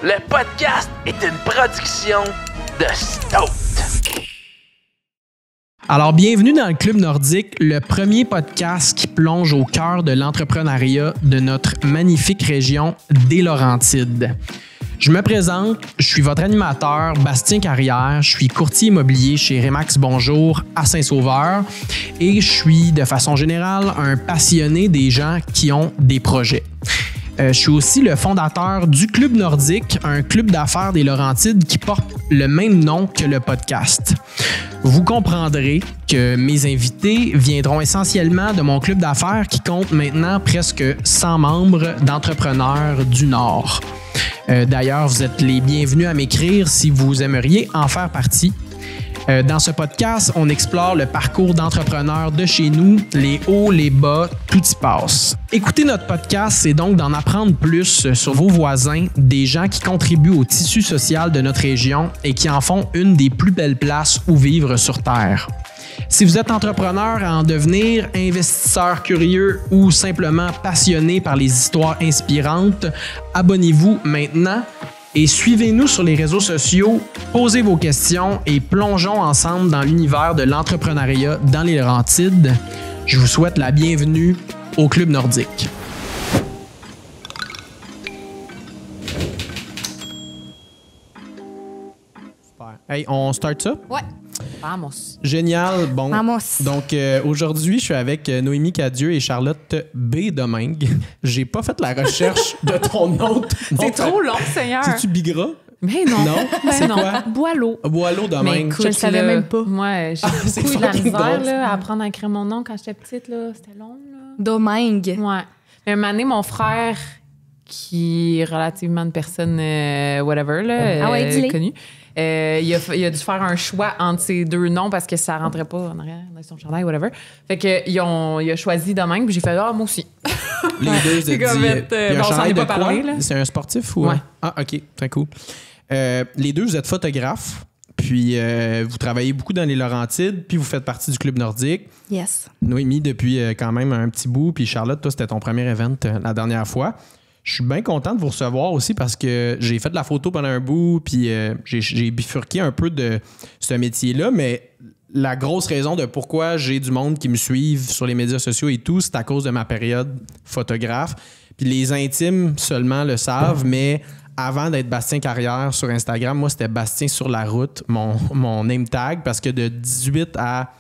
Le podcast est une production de Stout. Alors, bienvenue dans le Club Nordique, le premier podcast qui plonge au cœur de l'entrepreneuriat de notre magnifique région des Laurentides. Je me présente, je suis votre animateur, Bastien Carrière, je suis courtier immobilier chez Remax Bonjour à Saint-Sauveur et je suis de façon générale un passionné des gens qui ont des projets. Je suis aussi le fondateur du Club Nordique, un club d'affaires des Laurentides qui porte le même nom que le podcast. Vous comprendrez que mes invités viendront essentiellement de mon club d'affaires qui compte maintenant presque 100 membres d'entrepreneurs du Nord. D'ailleurs, vous êtes les bienvenus à m'écrire si vous aimeriez en faire partie. Dans ce podcast, on explore le parcours d'entrepreneurs de chez nous, les hauts, les bas, tout y passe. Écouter notre podcast, c'est donc d'en apprendre plus sur vos voisins, des gens qui contribuent au tissu social de notre région et qui en font une des plus belles places où vivre sur Terre. Si vous êtes entrepreneur à en devenir, investisseur curieux ou simplement passionné par les histoires inspirantes, abonnez-vous maintenant. Et suivez-nous sur les réseaux sociaux, posez vos questions et plongeons ensemble dans l'univers de l'entrepreneuriat dans les Laurentides. Je vous souhaite la bienvenue au Club Nordique. Super. Hey, on start ça? Ouais. Vamos. Génial. Bon. Vamos. Donc, aujourd'hui, je suis avec Noémie Cadieux et Charlotte B. Domingue. J'ai pas fait la recherche de ton autre. C'est trop long, Seigneur. C'est-tu Bigra? Mais non. Non? C'est quoi? Boileau. Boileau Domingue. Je le savais même pas. Moi, j'ai c'est beaucoup eu de la fucking misère drôle. là, à apprendre à écrire mon nom quand j'étais petite. Là. C'était long. Là. Domingue. Ouais. Mais un moment donné, mon frère, qui est relativement une personne whatever, là, Ah ouais, dis-le. connue, il a dû faire un choix entre ces deux noms parce que ça rentrait pas en arrière dans son chandail, whatever. Fait que il a choisi Domingue, puis j'ai fait « Ah, moi aussi! » Les deux, vous C'est êtes comme dit... être, puis un bon, on s'en chandail est de pas quoi? parlé, là. C'est un sportif ou... Ouais. Ah, OK. Très cool. Les deux, vous êtes photographes, puis vous travaillez beaucoup dans les Laurentides, puis vous faites partie du Club Nordique. Yes. Noémie, depuis quand même un petit bout, puis Charlotte, toi, c'était ton premier event la dernière fois. Je suis bien content de vous recevoir aussi parce que j'ai fait de la photo pendant un bout, puis j'ai bifurqué un peu de ce métier-là, mais la grosse raison de pourquoi j'ai du monde qui me suivent sur les médias sociaux et tout, c'est à cause de ma période photographe. Puis les intimes seulement le savent, mais avant d'être Bastien Carrière sur Instagram, moi, c'était Bastien sur la route, mon name tag, parce que de 18 à...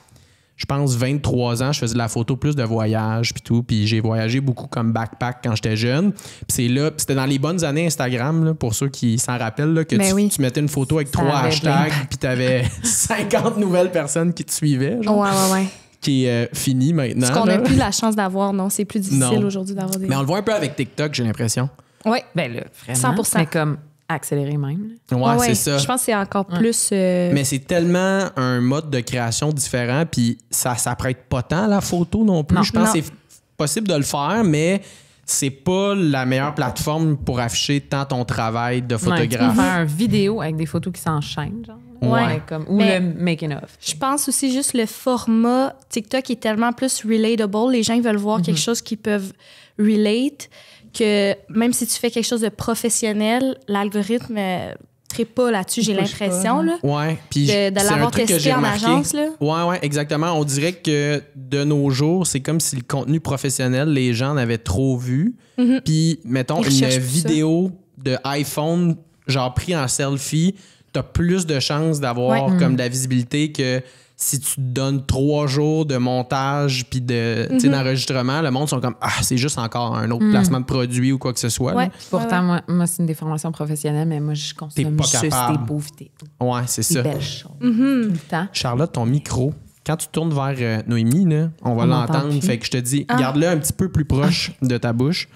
je pense 23 ans, je faisais de la photo plus de voyage puis tout, puis j'ai voyagé beaucoup comme backpack quand j'étais jeune. Puis c'est là, puis c'était dans les bonnes années Instagram là, pour ceux qui s'en rappellent là, que tu mettais une photo avec 3 hashtags puis t'avais 50 nouvelles personnes qui te suivaient, genre, Ouais. qui est fini maintenant. Ce qu'on là. n'a plus la chance d'avoir, non. C'est plus difficile Non. aujourd'hui d'avoir des... Mais on le voit un peu avec TikTok, j'ai l'impression. Oui. Ben là, vraiment. 100%. Mais comme accéléré même. Là. Ouais, c'est ça. Je pense que c'est encore plus... Mais c'est tellement un mode de création différent, puis ça s'apprête pas tant à la photo non plus. Non. Je pense Non. que c'est possible de le faire, mais c'est pas la meilleure plateforme pour afficher tant ton travail de Ouais, tu peux photographe. faire une vidéo avec des photos qui s'enchaînent, genre. Ouais. Comme, ou Mais- le making of. Je pense aussi juste le format TikTok est tellement plus relatable. Les gens ils veulent voir quelque chose qu'ils peuvent relate que même si tu fais quelque chose de professionnel, l'algorithme ne pas là-dessus, j'ai push l'impression. pas, Là, Ouais, puis de c'est l'avoir un truc que testé j'ai en remarqué. agence. Là. Ouais, exactement. On dirait que de nos jours, c'est comme si le contenu professionnel, les gens en avaient trop vu. Puis, mettons, Ils une recherchent plus ça. vidéo de iPhone, genre pris en selfie, t'as plus de chances d'avoir Ouais. comme de la visibilité que si tu te donnes 3 jours de montage puis de tu sais, d'enregistrement, le monde sont comme ah, c'est juste encore un autre placement de produit ou quoi que ce soit. là. Ouais. Pourtant, moi, c'est une des formations professionnelles, mais moi, je consomme pas juste capable. des beaux vidéos. Ouais, c'est Des ça. belles choses. Tout le temps. Charlotte, ton micro, quand tu tournes vers Noémie, là, on va On l'entend l'entendre. plus. Fait que je te dis, garde-le un petit peu plus proche de ta bouche.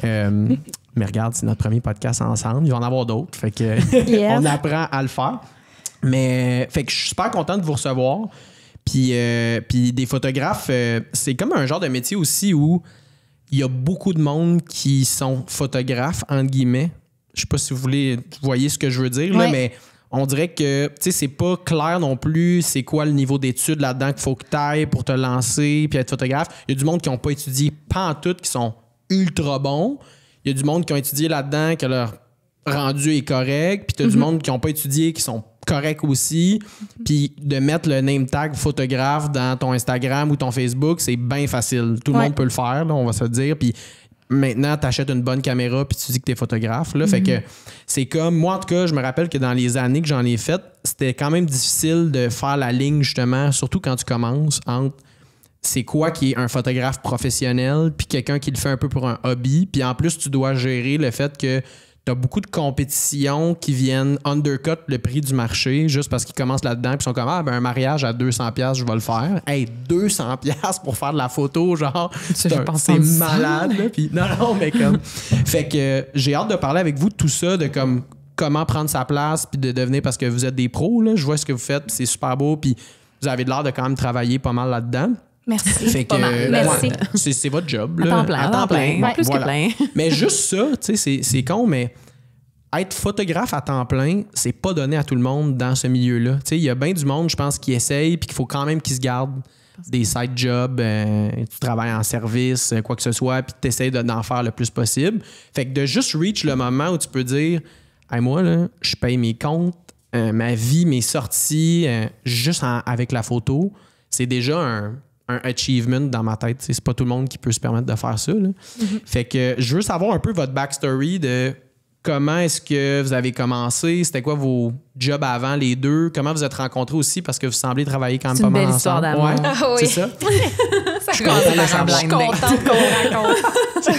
Mais regarde, c'est notre premier podcast ensemble. Il va en avoir d'autres. Fait que Yes. on apprend à le faire. Mais fait que je suis super content de vous recevoir. Puis des photographes, c'est comme un genre de métier aussi où il y a beaucoup de monde qui sont photographes, entre guillemets. Je sais pas si vous voyez ce que je veux dire, là, Ouais. mais on dirait que c'est pas clair non plus c'est quoi le niveau d'études là-dedans qu'il faut que tu ailles pour te lancer puis être photographe. Il y a du monde qui n'ont pas étudié pantoute, qui sont ultra bons. Il y a du monde qui ont étudié là-dedans, que leur rendu est correct, puis t'as du monde qui n'ont pas étudié, qui sont corrects aussi, puis de mettre le name tag photographe dans ton Instagram ou ton Facebook, c'est bien facile. Tout le monde peut le faire, là, on va se le dire, puis maintenant, tu achètes une bonne caméra puis tu dis que tu es photographe. Là. Fait que c'est comme... Moi, en tout cas, je me rappelle que dans les années que j'en ai faites, c'était quand même difficile de faire la ligne, justement, surtout quand tu commences, entre c'est quoi qui est un photographe professionnel puis quelqu'un qui le fait un peu pour un hobby. Puis en plus, tu dois gérer le fait que tu as beaucoup de compétitions qui viennent undercut le prix du marché juste parce qu'ils commencent là-dedans puis sont comme un mariage à 200$, je vais le faire. Hey, 200$ pour faire de la photo, genre, c'est malade. Là, puis non, mais comme... Fait que j'ai hâte de parler avec vous de tout ça, de comme comment prendre sa place puis de devenir, parce que vous êtes des pros, là, je vois ce que vous faites, puis c'est super beau, puis vous avez l'air de quand même travailler pas mal là-dedans. Merci. Fait que, Merci. C'est votre job. À là. temps plein. À temps plein. Ouais, Plus que plein. Mais juste ça, tu sais, c'est con, mais être photographe à temps plein, c'est pas donné à tout le monde dans ce milieu-là. Tu sais, il y a bien du monde, je pense, qui essaye puis qu'il faut quand même qu'ils se gardent des side jobs, tu travailles en service, quoi que ce soit, puis tu essaies d'en faire le plus possible. Fait que de juste reach le moment où tu peux dire hey, moi, là, je paye mes comptes, ma vie, mes sorties, juste avec la photo, c'est déjà un achievement dans ma tête. C'est pas tout le monde qui peut se permettre de faire ça. Là. Fait que je veux savoir un peu votre backstory de comment est-ce que vous avez commencé, c'était quoi vos jobs avant les deux, comment vous êtes rencontrés aussi parce que vous semblez travailler quand même pas mal ensemble. C'est une belle histoire d'amour. Ouais, c'est ça. Ça je suis contente qu'on raconte.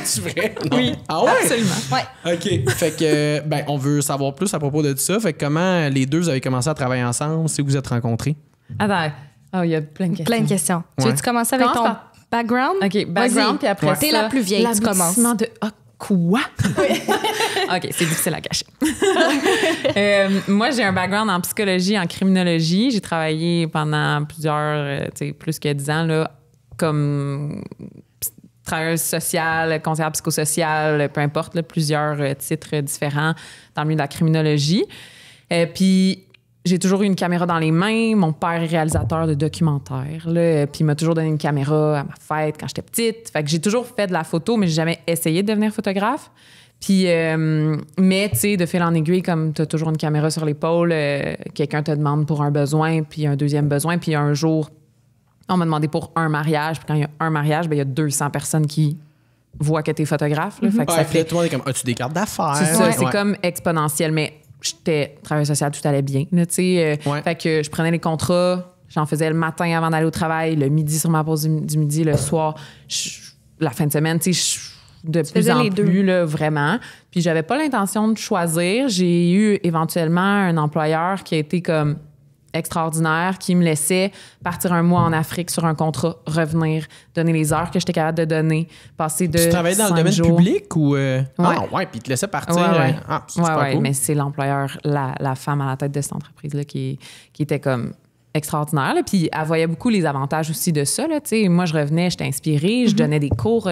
C'est vrai? Non. Oui, ah ouais? Absolument. Ouais. OK. Fait que, on veut savoir plus à propos de tout ça. Fait que comment les deux vous avez commencé à travailler ensemble, si vous êtes rencontrés? Attends. Oh, il y a plein de questions. Plein de questions. Tu veux-tu commencer avec ton background? OK, background, puis après T'es la plus vieille, tu commences. De... quoi? OK, c'est difficile à cacher. Moi, j'ai un background en psychologie, en criminologie. J'ai travaillé pendant plus que 10 ans là, comme travailleuse sociale, conseillère psychosociale, peu importe, là, plusieurs titres différents dans le milieu de la criminologie. Puis j'ai toujours eu une caméra dans les mains. Mon père est réalisateur de documentaires. Là, puis il m'a toujours donné une caméra à ma fête quand j'étais petite. Fait que j'ai toujours fait de la photo, mais j'ai jamais essayé de devenir photographe. Puis, mais tu sais, de fil en aiguille, comme tu as toujours une caméra sur l'épaule, quelqu'un te demande pour un besoin, puis un deuxième besoin. Puis un jour, on m'a demandé pour un mariage. Puis quand il y a un mariage, il y a 200 personnes qui voient que tu es photographe. Là. Fait que ça fait... Tout le monde est comme, as-tu des cartes d'affaires? C'est ça, c'est comme exponentiel. Mais j'étais travailleuse sociale, tout allait bien. Là, fait que je prenais les contrats, j'en faisais le matin avant d'aller au travail, le midi sur ma pause du midi, le soir, la fin de semaine, de plus en plus, là, vraiment. Puis j'avais pas l'intention de choisir. J'ai eu éventuellement un employeur qui a été comme extraordinaire, qui me laissait partir un mois en Afrique sur un contrat, revenir, donner les heures que j'étais capable de donner, passer de 5 jours. Tu travaillais dans le domaine public ou... Ah ouais, puis il te laissait partir. Ouais. C'est super cool. Mais c'est l'employeur, la femme à la tête de cette entreprise-là qui était comme extraordinaire. Là. Puis elle voyait beaucoup les avantages aussi de ça. Là, moi, je revenais, j'étais inspirée, je donnais des cours...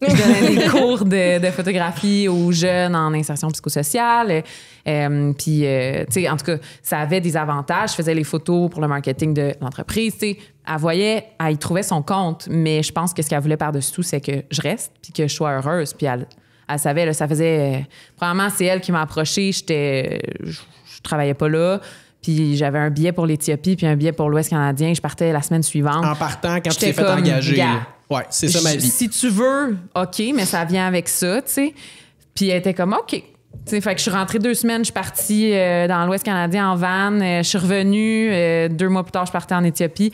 Je donnais des cours de photographie aux jeunes en insertion psychosociale. Puis, tu sais, en tout cas, ça avait des avantages. Je faisais les photos pour le marketing de l'entreprise. Tu sais, elle y trouvait son compte, mais je pense que ce qu'elle voulait par-dessus tout, c'est que je reste puis que je sois heureuse. Puis elle savait, là, ça faisait... Premièrement, c'est elle qui m'a approchée. Je travaillais pas là. Puis j'avais un billet pour l'Éthiopie puis un billet pour l'Ouest canadien. Je partais la semaine suivante. En partant, quand tu t'es fait engager. Ouais, c'est ça ma vie. Si tu veux, OK, mais ça vient avec ça, tu sais. Puis elle était comme OK. T'sais, fait que je suis rentrée 2 semaines, je suis partie dans l'Ouest canadien en van. Je suis revenue. 2 mois plus tard, je partais en Éthiopie.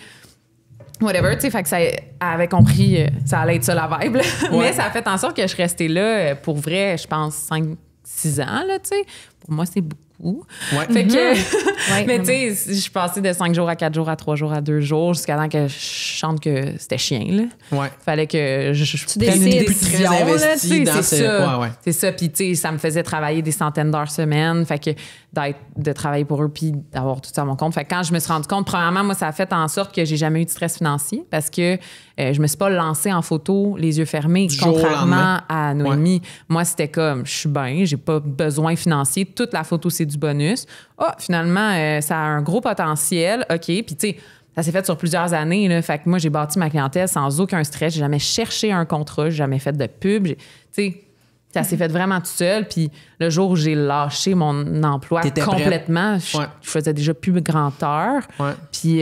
Whatever, tu sais. Fait que ça avait compris, ça allait être ça la vibe. Ouais. Mais ça a fait en sorte que je suis restée là pour vrai, je pense, 5-6 ans, là, tu sais. Pour moi, c'est beaucoup. Ouais. Fait que, mais tu sais, je suis passée de 5 jours à 4 jours à 3 jours à 2 jours jusqu'à temps que je chante que c'était chien, là. Ouais. Fallait que je tu décides. Une très investie dans c'est ça. Ouais. C'est ça. Puis, tu sais, ça me faisait travailler des centaines d'heures semaine. Fait que de travailler pour eux puis d'avoir tout ça à mon compte. Fait que quand je me suis rendu compte, premièrement, moi, ça a fait en sorte que j'ai jamais eu de stress financier parce que je me suis pas lancée en photo les yeux fermés, contrairement à Noémie. Ouais. Moi, c'était comme, je suis bien, j'ai pas besoin financier. Toute la photo, c'est du bonus. Finalement, ça a un gros potentiel. OK. Puis, tu sais, ça s'est fait sur plusieurs années. Là. Fait que moi, j'ai bâti ma clientèle sans aucun stress. J'ai jamais cherché un contrat. J'ai jamais fait de pub. Tu sais, Ça s'est fait vraiment tout seul. Puis le jour où j'ai lâché mon emploi complètement, je faisais déjà plus grande heure. Ouais. Puis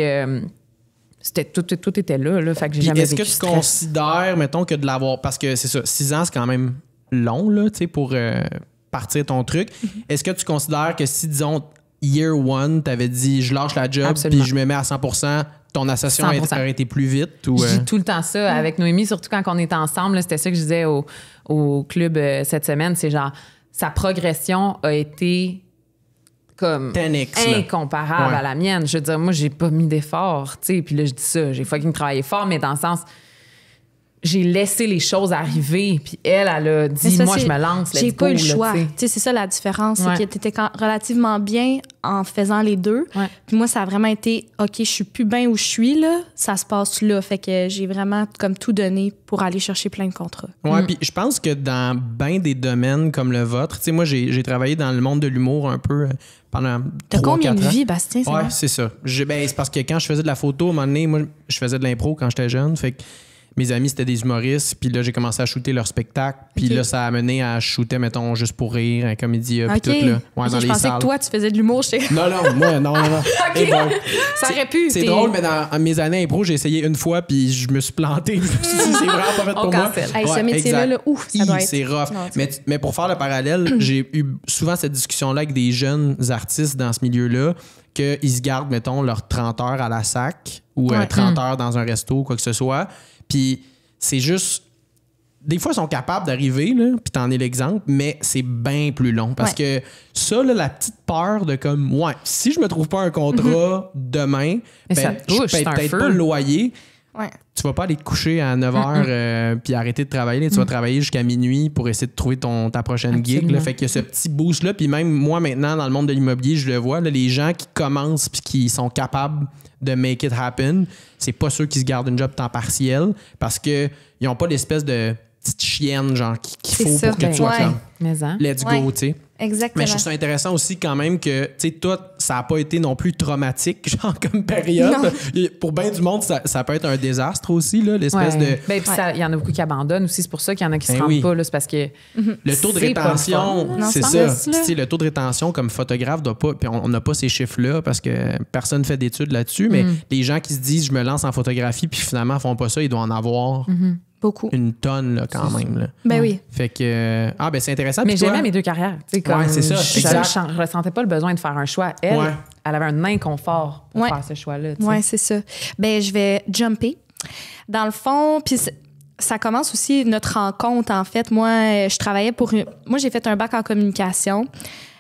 c'était tout était là. Fait que j'ai jamais vécu est-ce que tu considères, mettons, que de l'avoir... Parce que c'est ça, 6 ans, c'est quand même long, là, tu sais, pour partir ton truc. Est-ce que tu considères que si, disons, year one, t'avais dit « je lâche la job puis je me mets à 100%, ton association aurait été plus vite? Ou, Je dis tout le temps ça avec Noémie, surtout quand on est ensemble. Là, c'était ça que je disais au club cette semaine. C'est genre, sa progression a été comme 10x, incomparable à la mienne. Je veux dire, moi, j'ai pas mis d'effort, tu sais. Puis là, je dis ça, j'ai fucking travaillé fort, mais dans le sens... J'ai laissé les choses arriver, puis elle a dit, moi, je me lance, let's go. J'ai pas eu le choix. Tu sais, c'est ça la différence, c'est que t'étais relativement bien en faisant les deux. Ouais. Puis moi, ça a vraiment été, OK, je suis plus bien où je suis, là, ça se passe là. Fait que j'ai vraiment comme tout donné pour aller chercher plein de contrats. Ouais, puis je pense que dans bien des domaines comme le vôtre, tu sais, moi, j'ai travaillé dans le monde de l'humour un peu pendant 3-4 ans. T'as combien de vie, Bastien? Ouais, c'est ça. C'est parce que quand je faisais de la photo, à un moment donné, moi, je faisais de l'impro quand j'étais jeune, fait que mes amis, c'était des humoristes. Puis là, j'ai commencé à shooter leur spectacle. Puis là, ça a amené à shooter, mettons, Juste pour rire, un comédie, puis tout, là. Ouais, dans je les pensais salles. Que toi, tu faisais de l'humour chez... Non, moi, non. OK. Ça aurait pu. C'est drôle, mais dans mes années impro, j'ai essayé une fois, puis je me suis planté. C'est vraiment pas fait pour moi. Hey, ce métier-là, ouf, ça doit être... C'est rough. Mais pour faire le parallèle, j'ai eu souvent cette discussion-là avec des jeunes artistes dans ce milieu-là, qu'ils se gardent, mettons, leurs 30 heures à la sac ou 30 heures dans un resto, quoi que ce soit. Puis c'est juste... Des fois, ils sont capables d'arriver, là, puis t'en es l'exemple, mais c'est bien plus long. Parce que ça, là, la petite peur de comme... Ouais, si je me trouve pas un contrat demain, je paye peut-être pas le loyer. Ouais. Tu vas pas aller te coucher à 9 h puis arrêter de travailler. Là, tu vas travailler jusqu'à minuit pour essayer de trouver ta prochaine gig. Là. Fait qu'il y a ce petit boost-là. Puis même moi, maintenant, dans le monde de l'immobilier, je le vois, là, les gens qui commencent puis qui sont capables de make it happen, c'est pas ceux qui se gardent une job temps partiel parce qu'ils n'ont pas l'espèce de petite chienne genre qu'il faut pour que tu sois comme let's go, tu sais. Exactement. Mais je trouve ça intéressant aussi quand même que, tu sais, toi, ça n'a pas été non plus traumatique, genre comme période. Pour bien du monde, ça peut être un désastre aussi, là, l'espèce de... Ben, puis il y en a beaucoup qui abandonnent aussi. C'est pour ça qu'il y en a qui se rendent pas, là. C'est parce que... Le taux de rétention, c'est ça. T'sais, le taux de rétention comme photographe doit pas... Puis on n'a pas ces chiffres-là parce que personne ne fait d'études là-dessus, mais les gens qui se disent, je me lance en photographie, puis finalement, ils font pas ça, ils doivent en avoir... Beaucoup. Une tonne, là, quand même. Là. Ben oui. Fait que... c'est intéressant. Mais j'aimais mes deux carrières. Comme c'est ça. Je ressentais pas le besoin de faire un choix. Elle avait un inconfort pour faire ce choix-là. Oui, c'est ça. Ben je vais jumper. Dans le fond, puis ça commence aussi notre rencontre, en fait. Moi, je travaillais Moi, j'ai fait un bac en communication.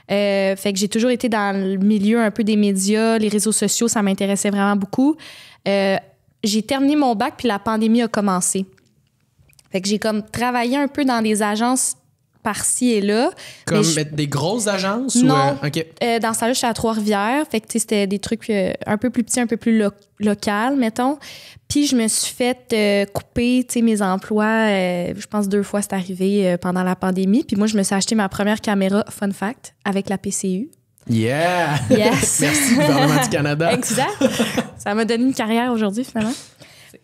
Fait que j'ai toujours été dans le milieu un peu des médias, les réseaux sociaux, ça m'intéressait vraiment beaucoup. J'ai terminé mon bac, puis la pandémie a commencé. Fait que j'ai comme travaillé un peu dans des agences par-ci et là. Comme des grosses agences? Non. Ou, OK. Dans ce temps-là, j'étais à Trois-Rivières. Fait que c'était des trucs un peu plus petits, un peu plus local, mettons. Puis je me suis fait couper mes emplois. Je pense 2 fois c'est arrivé pendant la pandémie. Puis moi, je me suis acheté ma première caméra, fun fact, avec la PCU. Yeah! Yes! Merci, gouvernement du Canada. Exact. Ça m'a donné une carrière aujourd'hui, finalement.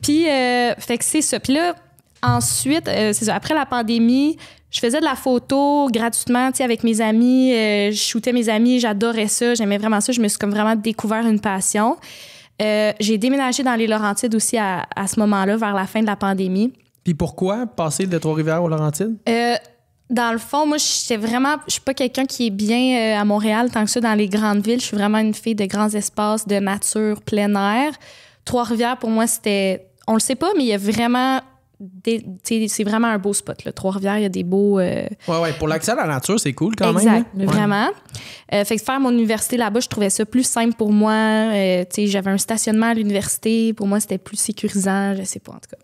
Puis, fait que c'est ça. Puis là, ensuite, c'est ça. Après la pandémie, je faisais de la photo gratuitement, avec mes amis. Je shootais mes amis. J'adorais ça. J'aimais vraiment ça. Je me suis comme vraiment découvert une passion. J'ai déménagé dans les Laurentides aussi à ce moment-là, vers la fin de la pandémie. Puis pourquoi passer de Trois-Rivières aux Laurentides? Dans le fond, moi, je suis pas quelqu'un qui est bien à Montréal tant que ça dans les grandes villes. Je suis vraiment une fille de grands espaces, de nature, plein air. Trois-Rivières, pour moi, c'était... On le sait pas, mais il y a vraiment... c'est vraiment un beau spot, là. Trois-Rivières, il y a des beaux... pour l'accès à la nature, c'est cool quand même. Exact, vraiment. Fait que faire mon université là-bas, je trouvais ça plus simple pour moi. J'avais un stationnement à l'université. Pour moi, c'était plus sécurisant. Je sais pas, en tout cas.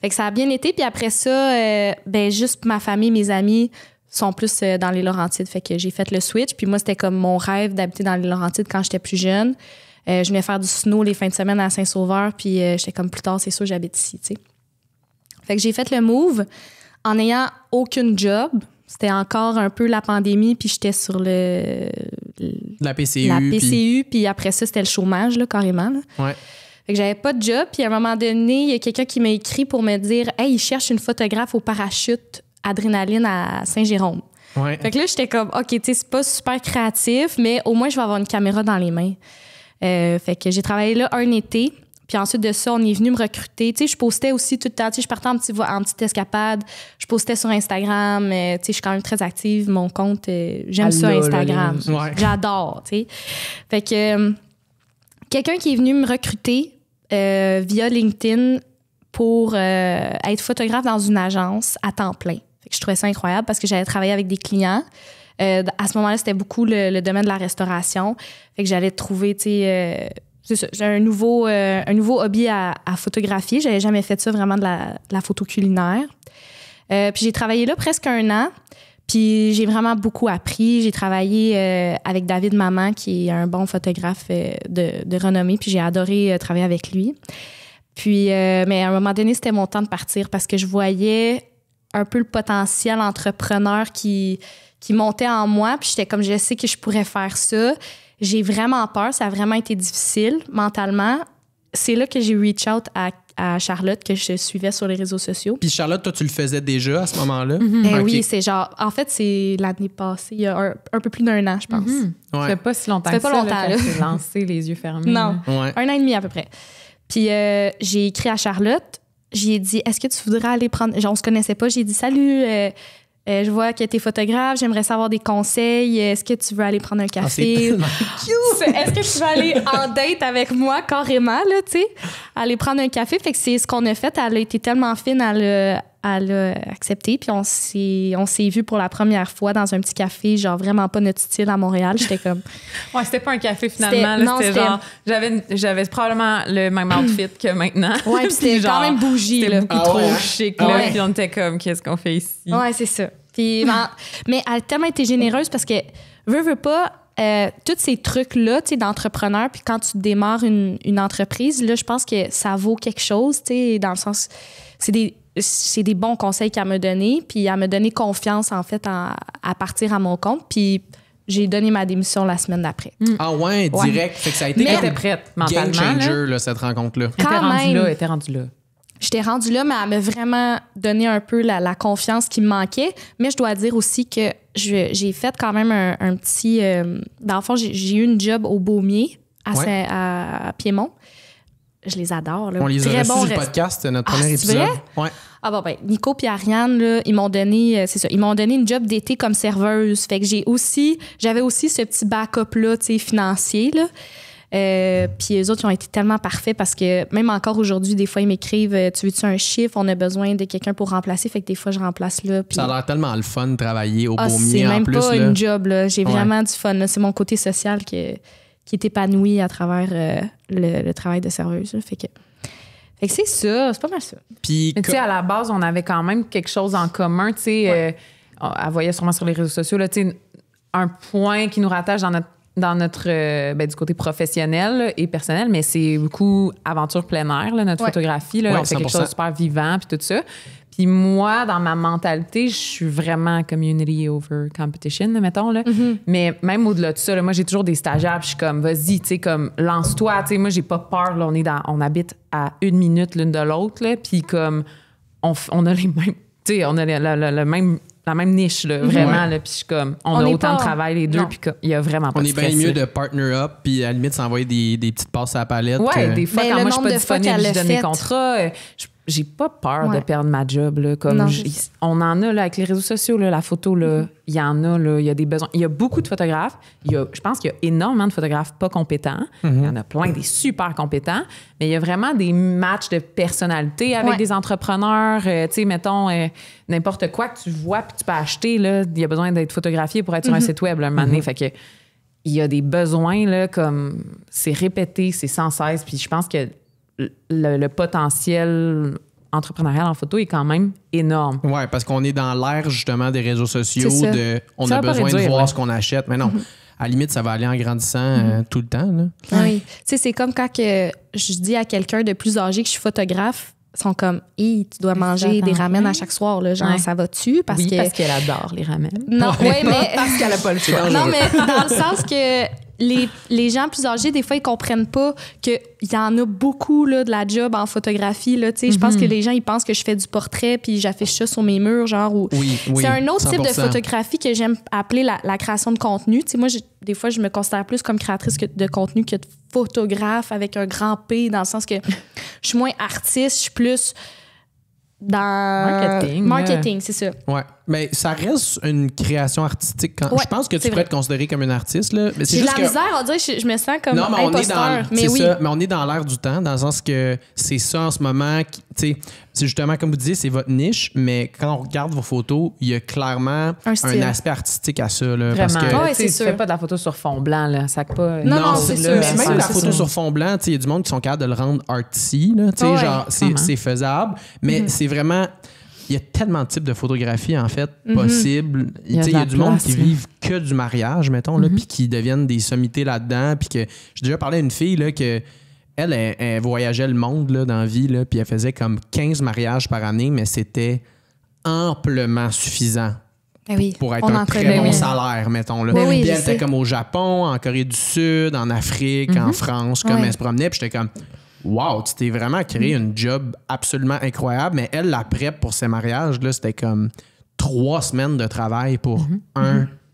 Fait que ça a bien été. Puis après ça, juste ma famille, mes amis sont plus dans les Laurentides. Fait que j'ai fait le switch. Puis moi, c'était comme mon rêve d'habiter dans les Laurentides quand j'étais plus jeune. Je venais faire du snow les fins de semaine à Saint-Sauveur. Puis j'étais comme plus tard, c'est sûr, j'habite ici, tu sais. Fait que j'ai fait le move en n'ayant aucune job. C'était encore un peu la pandémie, puis j'étais sur la PCU. La PCU, puis après ça, c'était le chômage, là, carrément. Là. Ouais. Fait que j'avais pas de job, puis à un moment donné, il y a quelqu'un qui m'a écrit pour me dire « Hey, il cherche une photographe au parachute Adrénaline à Saint-Jérôme. Ouais. Fait que là, j'étais comme, OK, tu sais, c'est pas super créatif, mais au moins, je vais avoir une caméra dans les mains. Fait que j'ai travaillé là un été. Puis ensuite de ça, on est venu me recruter. Tu sais, je postais aussi tout le temps. Tu sais, je partais en petite escapade. Je postais sur Instagram. Tu sais, je suis quand même très active. Mon compte, j'aime ça, Instagram. Ouais. J'adore, tu sais. Fait que quelqu'un qui est venu me recruter via LinkedIn pour être photographe dans une agence à temps plein. Fait que je trouvais ça incroyable parce que j'allais travailler avec des clients. À ce moment-là, c'était beaucoup le domaine de la restauration. Fait que j'allais trouver, tu sais... c'est ça, j'ai un nouveau hobby à photographier. J'avais jamais fait ça, vraiment de la photo culinaire. Puis j'ai travaillé là presque 1 an. Puis j'ai vraiment beaucoup appris. J'ai travaillé avec David Maman, qui est un bon photographe de renommée. Puis j'ai adoré travailler avec lui. Puis, mais à un moment donné, c'était mon temps de partir parce que je voyais un peu le potentiel entrepreneur qui montait en moi. Puis j'étais comme, je sais que je pourrais faire ça. J'ai vraiment peur. Ça a vraiment été difficile mentalement. C'est là que j'ai reach out à Charlotte, que je suivais sur les réseaux sociaux. Puis Charlotte, toi, tu le faisais déjà à ce moment-là? Ben Ok. oui, c'est genre... En fait, c'est l'année passée, il y a un peu plus d'1 an, je pense. Ça fait pas si longtemps Ça que fait pas ça, longtemps, là, là. quand t'es lancé les yeux fermés. Non, là. Ouais. 1 an et demi à peu près. Puis j'ai écrit à Charlotte. J'ai dit, est-ce que tu voudrais aller prendre... Genre, on se connaissait pas. J'ai dit, salut, je vois que t'es photographe, j'aimerais savoir des conseils. Est-ce que tu veux aller prendre un Ah, c'est café? tellement cute! Est-ce que tu veux aller en date avec moi, carrément, là, tu sais? Aller prendre un café. Fait que c'est ce qu'on a fait. Elle a été tellement fine, elle a accepté. Puis on s'est vus pour la première fois dans un petit café, genre vraiment pas notre style à Montréal. J'étais comme... Ouais, c'était pas un café finalement. Là, non, c'était genre. J'avais probablement le même outfit que maintenant. Ouais, puis c'était quand même bougie, C'était là. beaucoup Ah trop ouais? chic, Ah là. ouais. Puis on était comme, qu'est-ce qu'on fait ici? Ouais, c'est ça. Puis, mais elle a tellement été généreuse parce que, veux pas, tous ces trucs-là, tu sais, d'entrepreneur, puis quand tu démarres une entreprise, là, je pense que ça vaut quelque chose, tu sais, dans le sens, c'est des bons conseils qu'elle m'a donnés, puis elle m'a donné confiance, en fait, à partir à mon compte, puis j'ai donné ma démission la semaine d'après. Ah ouais, direct. Fait que ça a été Mais- comme Elle était prête game mentalement. changer, Là. là, cette rencontre-là. Elle était Quand rendue même. là, elle était rendue là. J'étais rendue là, mais elle m'a vraiment donné un peu la confiance qui me manquait. Mais je dois dire aussi que j'ai fait quand même un petit... dans le fond, j'ai eu une job au Baumier, Ouais. à Piémont. Je les adore. Là. On les a Très reçus bon sur le rest- podcast, notre Ah, premier c'est épisode. vrai? Ouais. Ah bon, ben, Nico et Ariane, là, ils m'ont donné, c'est ça, ils m'ont donné une job d'été comme serveuse. Fait que j'avais aussi ce petit backup-là, tu sais, financier, là. Puis eux autres, ils ont été tellement parfaits parce que même encore aujourd'hui, des fois, ils m'écrivent tu veux-tu un chiffre? On a besoin de quelqu'un pour remplacer. Fait que des fois, je remplace là. Puis... Ça a l'air tellement le fun de travailler au Ah, Baumier c'est en même plus. pas là. une job, là. J'ai Ouais. vraiment du fun. Là. C'est mon côté social qui est épanoui à travers le travail de serveuse. Là. Fait que c'est ça, c'est pas mal ça. Puis Mais tu sais, à la base, on avait quand même quelque chose en commun. Tu sais, elle voyait sûrement sur les réseaux sociaux, là, tu sais, un point qui nous rattache dans notre du côté professionnel là, et personnel, mais c'est beaucoup aventure plein air, là, notre Ouais. photographie. Là, Ouais, on fait quelque 100%. chose de super vivant, puis tout ça. Puis moi, dans ma mentalité, je suis vraiment community over competition, là, mettons. Là. Mais même au-delà de ça, là, moi, j'ai toujours des stagiaires, puis je suis comme, vas-y, tu sais, comme, lance-toi. Tu sais, moi, j'ai pas peur. Là, on habite à 1 minute l'une de l'autre, là, puis comme, on a les mêmes, tu sais, on a la même niche, là, vraiment. Là, puis je suis comme, on a est autant de pas- travail les deux, Non. puis il y a vraiment pas on de est bien stress, mieux là. de partner up, puis à la limite, s'envoyer des petites passes à la palette. Ouais, des fois, Ben, quand le moi, je suis nombre pas de fois disponible, qu'elle je l'a donne mes fait. contrats. J'ai pas peur de Ouais. perdre ma job. Là, comme Non, on en a là, avec les réseaux sociaux, là, la photo, là, il y en a, là, il y a des besoins. Il y a beaucoup de photographes. Je pense qu'il y a énormément de photographes pas compétents. Il y en a plein des super compétents. Mais il y a vraiment des matchs de personnalité avec Ouais. des entrepreneurs. Tu sais, mettons, n'importe quoi que tu vois puis tu peux acheter, là, il y a besoin d'être photographié pour être sur un site web, là, un moment donné. Fait que il y a des besoins, là, comme c'est répété, c'est sans cesse. Puis je pense que le potentiel entrepreneurial en photo est quand même énorme. Ouais, parce qu'on est dans l'ère justement des réseaux sociaux, C'est ça. on Ça a va pas besoin de réduire, voir là. ce qu'on achète. Mais non, à la limite, ça va aller en grandissant tout le temps. Là. Oui. Tu sais, c'est comme quand que je dis à quelqu'un de plus âgé que je suis photographe, ils sont comme, hey, tu dois manger des ramen à chaque soir, là. Genre, Ouais. ça va-tu? Parce qu'elle adore les ramen. Non, ouais, mais. Parce qu'elle a pas le choix. Non, mais dans le sens que les gens plus âgés, des fois, ils comprennent pas qu'il y en a beaucoup là, de la job en photographie. Là, je pense que les gens, ils pensent que je fais du portrait puis j'affiche ça sur mes murs. Genre, ou... C'est un autre 100%. Type de photographie que j'aime appeler la création de contenu. Moi, des fois, je me considère plus comme créatrice de contenu que de photographe avec un grand P, dans le sens que je suis moins artiste, je suis plus dans marketing, c'est ça. Ouais, mais ça reste une création artistique. Je pense que tu pourrais être considéré comme une artiste là. Mais c'est j'ai juste de la misère, on dirait que je me sens comme non, mais imposteur. Mais on est dans l'air du temps, dans le sens que c'est ça en ce moment. C'est justement comme vous disiez, c'est votre niche, mais quand on regarde vos photos, il y a clairement un aspect artistique à ça là. Vraiment. Parce que tu fais pas de la photo sur fond blanc là, ça pas. Non, c'est sûr. Même la photo sur fond blanc, il y a du monde qui sont capables de le rendre artsy là, genre c'est faisable, mais c'est vraiment. Il y a tellement de types de photographies, en fait, possibles. Il y a du monde qui vivent que du mariage, mettons, là, puis qui deviennent des sommités là-dedans. Puis que j'ai déjà parlé à une fille, là, que elle voyageait le monde, là, dans la vie, là, puis elle faisait comme 15 mariages par année, mais c'était amplement suffisant. Pour être un très bon salaire, mettons. Là. Puis elle était comme au Japon, en Corée du Sud, en Afrique, en France, comme elle se promenait. Puis j'étais comme... Wow, tu t'es vraiment créé une job absolument incroyable, mais elle, la prep pour ses mariages, là, c'était comme 3 semaines de travail pour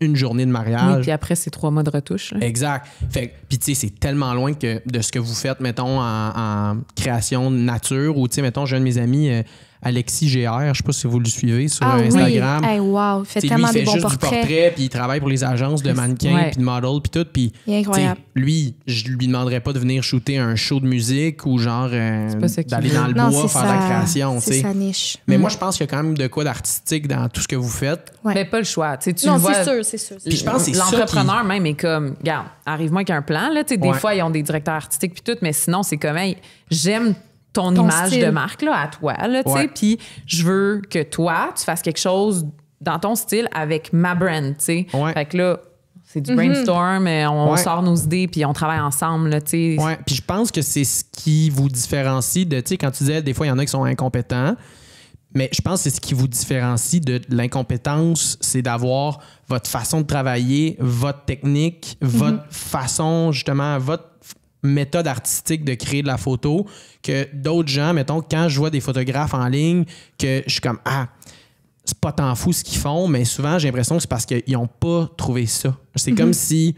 une journée de mariage. Oui, puis après, c'est 3 mois de retouche. Là. Exact. Puis tu sais, c'est tellement loin que de ce que vous faites, mettons, en création de nature, ou tu sais, mettons, j'ai un de mes amis... Alexis GR, je sais pas si vous le suivez sur Instagram. Oui. Hey, wow, il fait tellement des bons portraits. Il fait juste du portrait, puis il travaille pour les agences de mannequins, puis de models, puis tout. Puis, incroyable. Lui, je lui demanderais pas de venir shooter un show de musique ou genre d'aller dans le bois faire de la création. C'est sa niche. Mais moi, je pense qu'il y a quand même de quoi d'artistique dans tout ce que vous faites. Mais pas le choix. Tu non, vois, c'est sûr. Puis je pense que c'est l'entrepreneur même est comme, regarde, arrive-moi avec un plan. Là, des fois, ils ont des directeurs artistiques, puis tout, mais sinon, c'est comme, hey, j'aime ton image style de marque là, à toi, là, puis je veux que toi, tu fasses quelque chose dans ton style avec ma brand, tu sais. Fait que là, c'est du brainstorm, on sort nos idées, puis on travaille ensemble, là, tu sais. Ouais, puis je pense que c'est ce qui vous différencie de, tu sais, quand tu disais, des fois, il y en a qui sont incompétents, mais je pense que c'est ce qui vous différencie de l'incompétence, c'est d'avoir votre façon de travailler, votre technique, votre façon, justement, votre méthode artistique de créer de la photo, que d'autres gens, mettons, quand je vois des photographes en ligne, que je suis comme, c'est pas tant fou ce qu'ils font, mais souvent, j'ai l'impression que c'est parce qu'ils n'ont pas trouvé ça. C'est comme si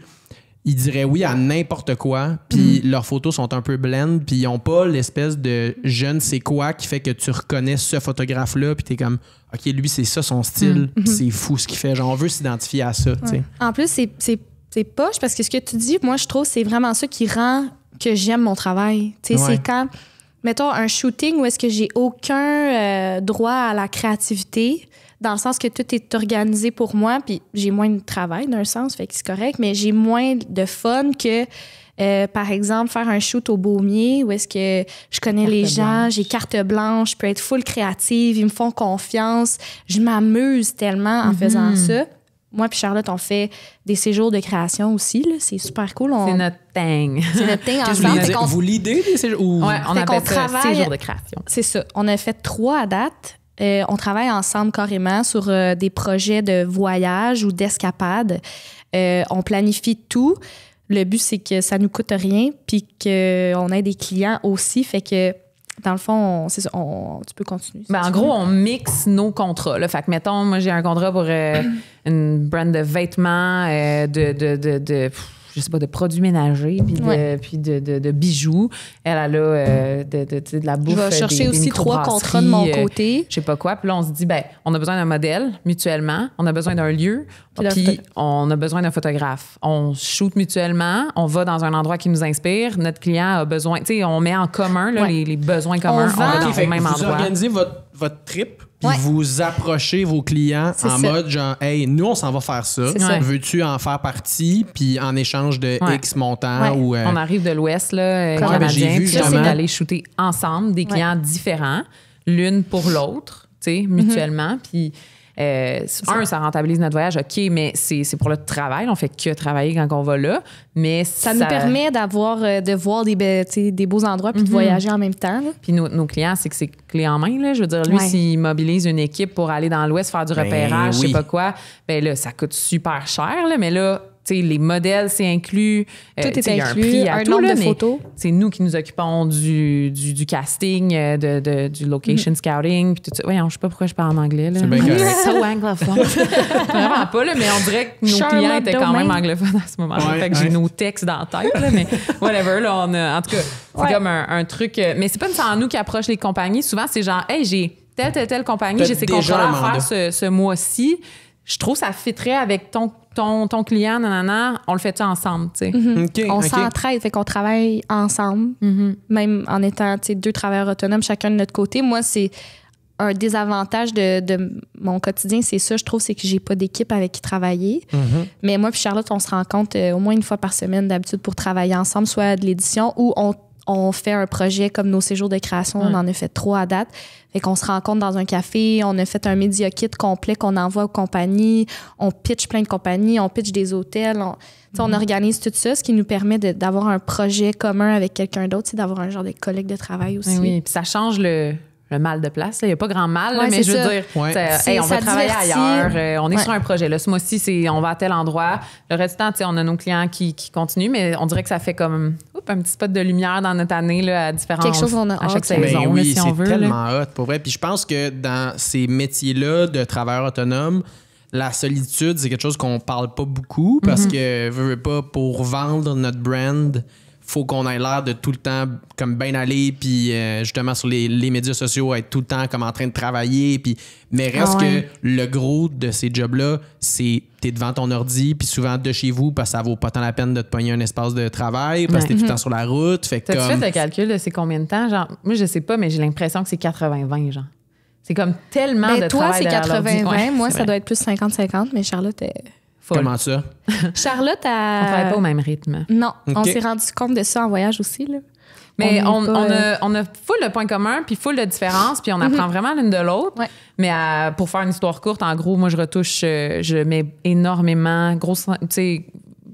ils diraient oui à n'importe quoi, puis leurs photos sont un peu blend, puis ils n'ont pas l'espèce de je ne sais quoi qui fait que tu reconnais ce photographe-là, puis t'es comme, OK, lui, c'est ça son style, c'est fou ce qu'il fait. Genre, on veut s'identifier à ça, tu sais. En plus, c'est poche, parce que ce que tu dis, moi, je trouve c'est vraiment ça qui rend que j'aime mon travail. Tu sais, c'est quand, mettons, un shooting où est-ce que j'ai aucun droit à la créativité, dans le sens que tout est organisé pour moi, puis j'ai moins de travail d'un sens, fait que c'est correct, mais j'ai moins de fun que, par exemple, faire un shoot au Baumier où est-ce que je connais les gens, j'ai carte blanche, je peux être full créative, ils me font confiance, je m'amuse tellement en faisant ça. Moi puis Charlotte, on fait des séjours de création aussi. Là. C'est super cool. C'est notre thing. C'est notre thing ensemble. Vous l'idez des séjours? Oui, on appelle ça séjours de création. C'est ça. On a fait 3 à date. On travaille ensemble carrément sur des projets de voyage ou d'escapade. On planifie tout. Le but, c'est que ça nous coûte rien puis qu'on ait des clients aussi. Fait que dans le fond, c'est ça, tu peux continuer. En gros, on mixe nos contrats. Là. Fait que, mettons, moi, j'ai un contrat pour une brand de vêtements, je sais pas, de produits ménagers, puis de bijoux. Elle a de la bouffe. Je vais chercher des aussi 3 contrats de mon côté. Je sais pas quoi. Puis là, on se dit, on a besoin d'un modèle mutuellement, on a besoin d'un lieu, puis on a besoin d'un photographe. On shoot mutuellement, on va dans un endroit qui nous inspire. Notre client a besoin, tu sais, on met en commun là, les besoins communs. On va dans le même endroit. Vous organisez votre trip, puis vous approchez vos clients mode genre, hey, nous, on s'en va faire ça. Veux-tu en faire partie? Puis en échange de X montant ou. On arrive de l'Ouest, là, canadien. Puis là, c'est d'aller shooter ensemble des clients différents, l'une pour l'autre, tu sais, mutuellement. Puis. Ça rentabilise notre voyage, OK, mais c'est pour le travail. On fait que travailler quand on va là. Mais ça nous permet de voir des beaux endroits puis de voyager en même temps. Là. Puis nos clients, c'est que c'est clé en main. Là. Je veux dire, lui, s'il mobilise une équipe pour aller dans l'Ouest faire du repérage, je sais pas quoi, là, ça coûte super cher. Là, mais là, les modèles, c'est inclus. Tout est y a inclus, un prix à un tout, nombre là, de mais photos. c'est nous qui nous occupons du casting, du location scouting, puis tout ça. Voyons, je sais pas pourquoi je parle en anglais. Là. C'est bien correct. So anglophone. Vraiment pas, là, mais on dirait que nos Charlotte clients étaient quand même Domain. anglophones à ce moment-là. Ouais, Fait que j'ai ouais. nos textes dans la tête, là, mais whatever. Là, en tout cas, c'est Ouais. comme un truc. Mais c'est pas nécessairement nous qui approche les compagnies. Souvent, c'est genre, hey, j'ai telle compagnie, T'as j'ai ces déjà contrats un à mandat. faire ce mois-ci. Je trouve que ça fitterait avec ton client, nanana. On le fait-tu ensemble, tu sais? OK, On OK. s'entraide, fait qu'on travaille ensemble, même en étant 2 travailleurs autonomes, chacun de notre côté. Moi, c'est un désavantage de mon quotidien, c'est ça, je trouve, c'est que j'ai pas d'équipe avec qui travailler. Mais moi puis Charlotte, on se rencontre au moins une fois par semaine d'habitude pour travailler ensemble, soit de l'édition ou on fait un projet comme nos séjours de création. On en a fait 3 à date. Fait qu'on se rencontre dans un café, on a fait un media kit complet qu'on envoie aux compagnies, on pitch plein de compagnies, on pitch des hôtels, on organise tout ça, ce qui nous permet d'avoir un projet commun avec quelqu'un d'autre, d'avoir un genre de collègue de travail aussi. Oui, puis ça change le mal de place. Il n'y a pas grand mal, là, Ouais, mais c'est je veux ça. dire, Ouais. hey, on va Ça travailler divertit. ailleurs, on est Ouais. sur un projet. Là, ce mois-ci, on va à tel endroit. Le reste du temps, on a nos clients qui continuent, mais on dirait que ça fait comme un petit spot de lumière dans notre année là, à différents Quelque chose qu'on a à chaque hâte. saison, Ben là, oui, si on c'est veut. là. tellement hot, pour vrai. Puis je pense que dans ces métiers-là de travailleurs autonomes, la solitude, c'est quelque chose qu'on parle pas beaucoup parce que, veux pas, pour vendre notre brand, faut qu'on ait l'air de tout le temps comme bien aller, puis justement sur les médias sociaux, être tout le temps comme en train de travailler. Puis, mais reste ouais. que le gros de ces jobs-là, c'est t'es devant ton ordi, puis souvent de chez vous, parce que ça vaut pas tant la peine de te pogner un espace de travail, parce que t'es tout le temps sur la route. Fait que T'as-tu comme... fait le calcul de c'est combien de temps? Genre, moi, je sais pas, mais j'ai l'impression que c'est 80-20, genre. C'est comme tellement de Toi, travail c'est derrière l'ordi. 80-20. Ouais, Moi, c'est ça vrai. doit être plus 50-50, mais Charlotte Folle. Comment ça? Charlotte, On travaille pas au même rythme. Non, on OK. s'est rendu compte de ça en voyage aussi, là. Mais est on pas, a full de points communs, puis full de différences, puis on apprend vraiment l'une de l'autre. Ouais. Mais pour faire une histoire courte, en gros, moi, je retouche, je mets énormément, grosse, tu sais,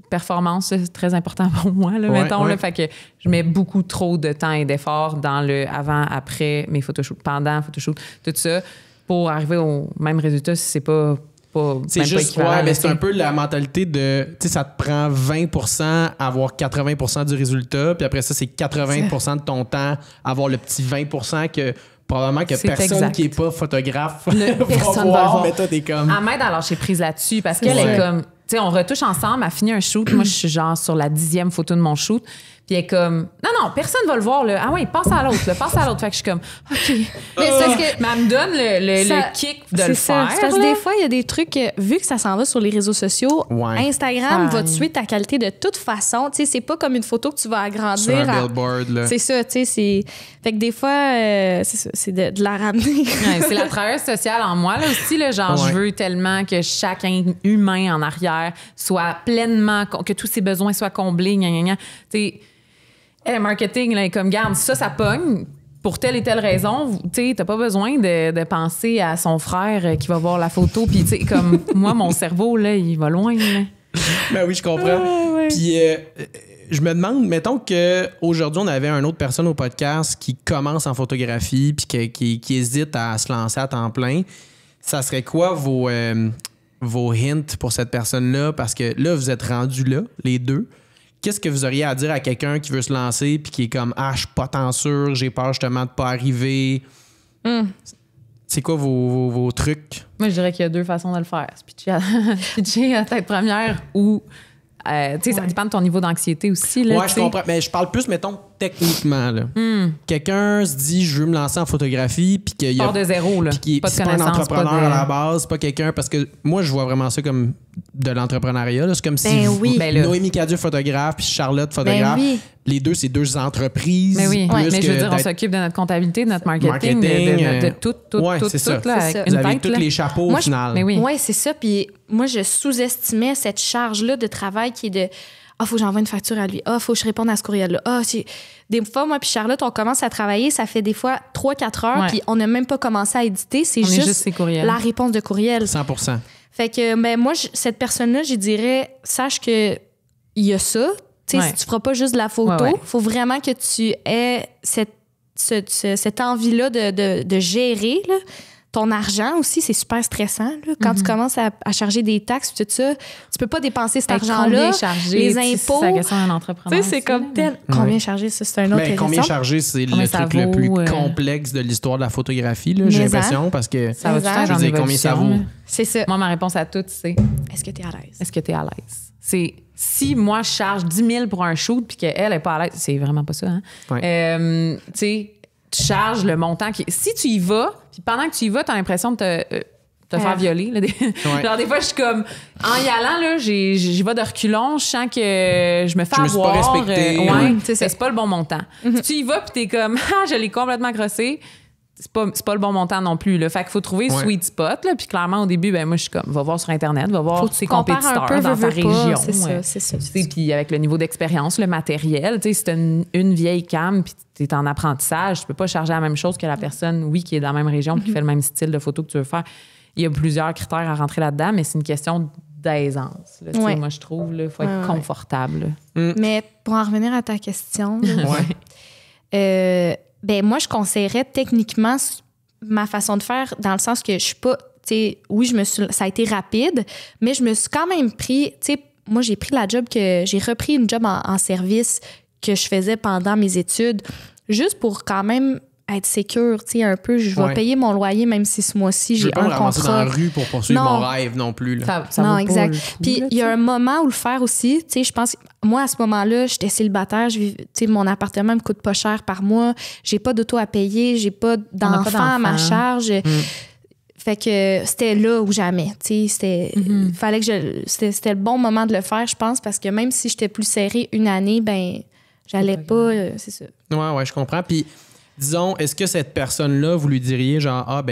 performance, c'est très important pour moi, là, Ouais, mettons. ouais. Là, fait que je mets beaucoup trop de temps et d'efforts dans le avant, après, mes photoshoots, pendant, photoshoots, tout ça, pour arriver au même résultat si c'est pas C'est même pas juste, équivalent, ouais, là, mais c'est tu sais. un peu la mentalité de, tu sais, ça te prend 20% à avoir 80% du résultat, puis après ça, c'est 80% de ton temps à avoir le petit 20% que probablement que C'est personne exact. qui est pas photographe Personne va le voir. mais toi, t'es comme... Elle m'aide à lâcher prise là-dessus parce qu'elle Ouais. est comme, tu sais, on retouche ensemble, elle finit un shoot. Moi, je suis genre sur la 10e photo de mon shoot. Puis elle est comme, non, personne va le voir, là. Ah ouais, passe à l'autre, là, passe à l'autre. Fait que je suis comme, OK. Mais c'est parce que Mais elle me donne ça- le kick de c'est le ça. faire. C'est parce que là. des fois, il y a des trucs, vu que ça s'en va sur les réseaux sociaux, Ouais. Instagram va Ouais. tuer ta qualité de toute façon. Tu sais, c'est pas comme une photo que tu vas sur agrandir. un à- billboard, là. C'est ça, tu sais, c'est... Fait que des fois, c'est ça, c'est de la ramener. Ouais, c'est la travailleuse sociale en moi, là aussi. Là, genre, Ouais. je veux tellement que chaque humain en arrière soit pleinement, que tous ses besoins soient comblés, gna, gna, gna. Tu sais, le marketing, là, est comme, garde, ça pogne. Pour telle et telle raison, tu sais, t'as pas besoin de penser à son frère qui va voir la photo. Puis, tu sais, comme moi, mon cerveau, là, il va loin. Là. Ben oui, je comprends. Puis je me demande, mettons qu'aujourd'hui, on avait une autre personne au podcast qui commence en photographie puis qui hésite à se lancer à temps plein. Ça serait quoi vos hints pour cette personne-là? Parce que là, vous êtes rendus là, les deux. Qu'est-ce que vous auriez à dire à quelqu'un qui veut se lancer puis qui est comme « Ah, je suis pas tant sûr, j'ai peur justement de pas arriver. C'est quoi vos trucs? Moi, je dirais qu'il y a 2 façons de le faire. Se pitcher à tête première ou... tu sais, ça dépend de ton niveau d'anxiété aussi. Là, Ouais, tu je sais. comprends. Mais je parle plus, mettons, techniquement. Là. Quelqu'un se dit, je veux me lancer en photographie, puis qu'il y a. Part de zéro, là. Puis qui Pas de c'est pas un connaissances, entrepreneur pas de- à la base, c'est pas quelqu'un. Parce que moi, je vois vraiment ça comme de l'entrepreneuriat. là. C'est comme si Ben oui. Ben là. Noémie Cadieux, photographe, puis Charlotte, photographe. Ben oui. Les deux, c'est 2 entreprises. Mais oui, plus mais je que veux dire, on d'être- s'occupe de notre comptabilité, de notre marketing, Marketing, de tout, ouais, tout, c'est ça. là, C'est avec ça. Vous une avez tête, tous là. les chapeaux Moi, au final. Mais oui. Ouais, c'est ça. Puis moi, je sous-estimais cette charge-là de travail qui est de faut que j'envoie une facture à lui. Faut que je réponde à ce courriel-là. Des fois, moi puis Charlotte, on commence à travailler, ça fait des fois 3-4 heures, Ouais. puis on n'a même pas commencé à éditer. C'est On est juste juste ses courriels. la réponse de courriel. 100%. Fait que, ben, moi, cette personne-là, je dirais, sache que il y a ça. Tu sais, Ouais. si tu feras pas juste de la photo, Ouais, ouais. faut vraiment que tu aies cette envie-là de gérer là, ton argent aussi, c'est super stressant. Là. Quand tu commences à charger des taxes et tout ça, tu peux pas dépenser cet argent-là. Charger, les impôts. C'est la question d'un entrepreneur. Tu sais, c'est comme tel. Combien charger, ça, c'est un autre question. Combien charger, c'est le truc le plus complexe de l'histoire de la photographie, là, j'ai l'impression, parce que ça va tout le temps dans combien ça vaut. C'est ça. Moi, ma réponse à tout, c'est est-ce que tu es à l'aise? Est-ce que tu es à l'aise? C'est si moi, je charge 10 000 pour un shoot puis qu'elle n'est pas à l'aise, c'est vraiment pas ça, hein? Ouais. Tu sais, tu charges le montant qui. Si tu y vas, puis pendant que tu y vas, tu as l'impression de te faire violer. Là, genre, des fois, je suis comme. En y allant, là, j'y vais de reculons, je sens que je me fais avoir. Je me suis pas respectée. C'est pas le bon montant. Si tu y vas, puis t'es comme, je l'ai complètement grossé. C'est pas le bon montant non plus. Là. Fait qu'il faut trouver sweet spot. Là. Puis clairement, au début, moi, je suis comme, va voir sur Internet, va voir tes compétiteurs dans ta région. C'est ça. Puis avec le niveau d'expérience, le matériel, si tu as une vieille cam puis tu es en apprentissage, tu peux pas charger la même chose que la personne, qui est dans la même région puis qui fait le même style de photo que tu veux faire. Il y a plusieurs critères à rentrer là-dedans, mais c'est une question d'aisance. Là. Moi, je trouve qu'il faut être confortable. Mais pour en revenir à ta question... moi, je conseillerais techniquement ma façon de faire dans le sens que je suis pas, ça a été rapide, mais je me suis quand même pris, moi, j'ai pris j'ai repris une job en service que je faisais pendant mes études, juste pour quand même être sécure, un peu. Je vais payer mon loyer, même si ce mois-ci, j'ai un contrat. Dans la rue pour poursuivre mon rêve non plus. Là. Ça non, exact. Puis il y a un moment où le faire aussi, je pense, moi, à ce moment-là, j'étais célibataire, mon appartement me coûte pas cher par mois, j'ai pas d'auto à payer, j'ai pas d'enfant à ma charge. Fait que c'était là ou jamais, c'était le bon moment de le faire, je pense, parce que même si j'étais plus serrée une année, j'allais pas, c'est ça. Ouais, je comprends. Puis disons, est-ce que cette personne-là, vous lui diriez genre,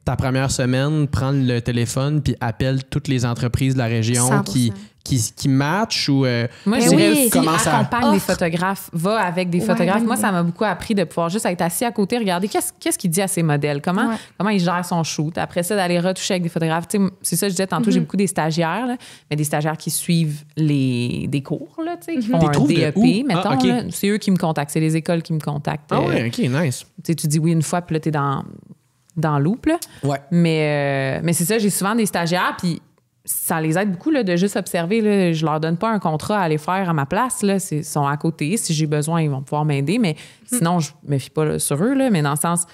ta première semaine, prends le téléphone puis appelle toutes les entreprises de la région 100%. qui matchent ou moi je dirais aussi accompagne des photographes, va avec des photographes. Moi ça m'a beaucoup appris de pouvoir juste être assis à côté, regarder qu'est-ce qu'il dit à ses modèles, comment il gère son shoot, après ça d'aller retoucher avec des photographes. T'sais, c'est ça que je disais tantôt, j'ai beaucoup des stagiaires là, mais des stagiaires qui suivent des cours là, qui font un DEP mettons, là, c'est eux qui me contactent, c'est les écoles qui me contactent. OK, nice. Tu dis oui une fois puis là t'es dans loop là. Mais c'est ça, j'ai souvent des stagiaires puis ça les aide beaucoup là, de juste observer. Là. Je leur donne pas un contrat à aller faire à ma place. Là. Ils sont à côté. Si j'ai besoin, ils vont pouvoir m'aider. Mais sinon, je me fie pas là, sur eux. Là. Mais dans le sens,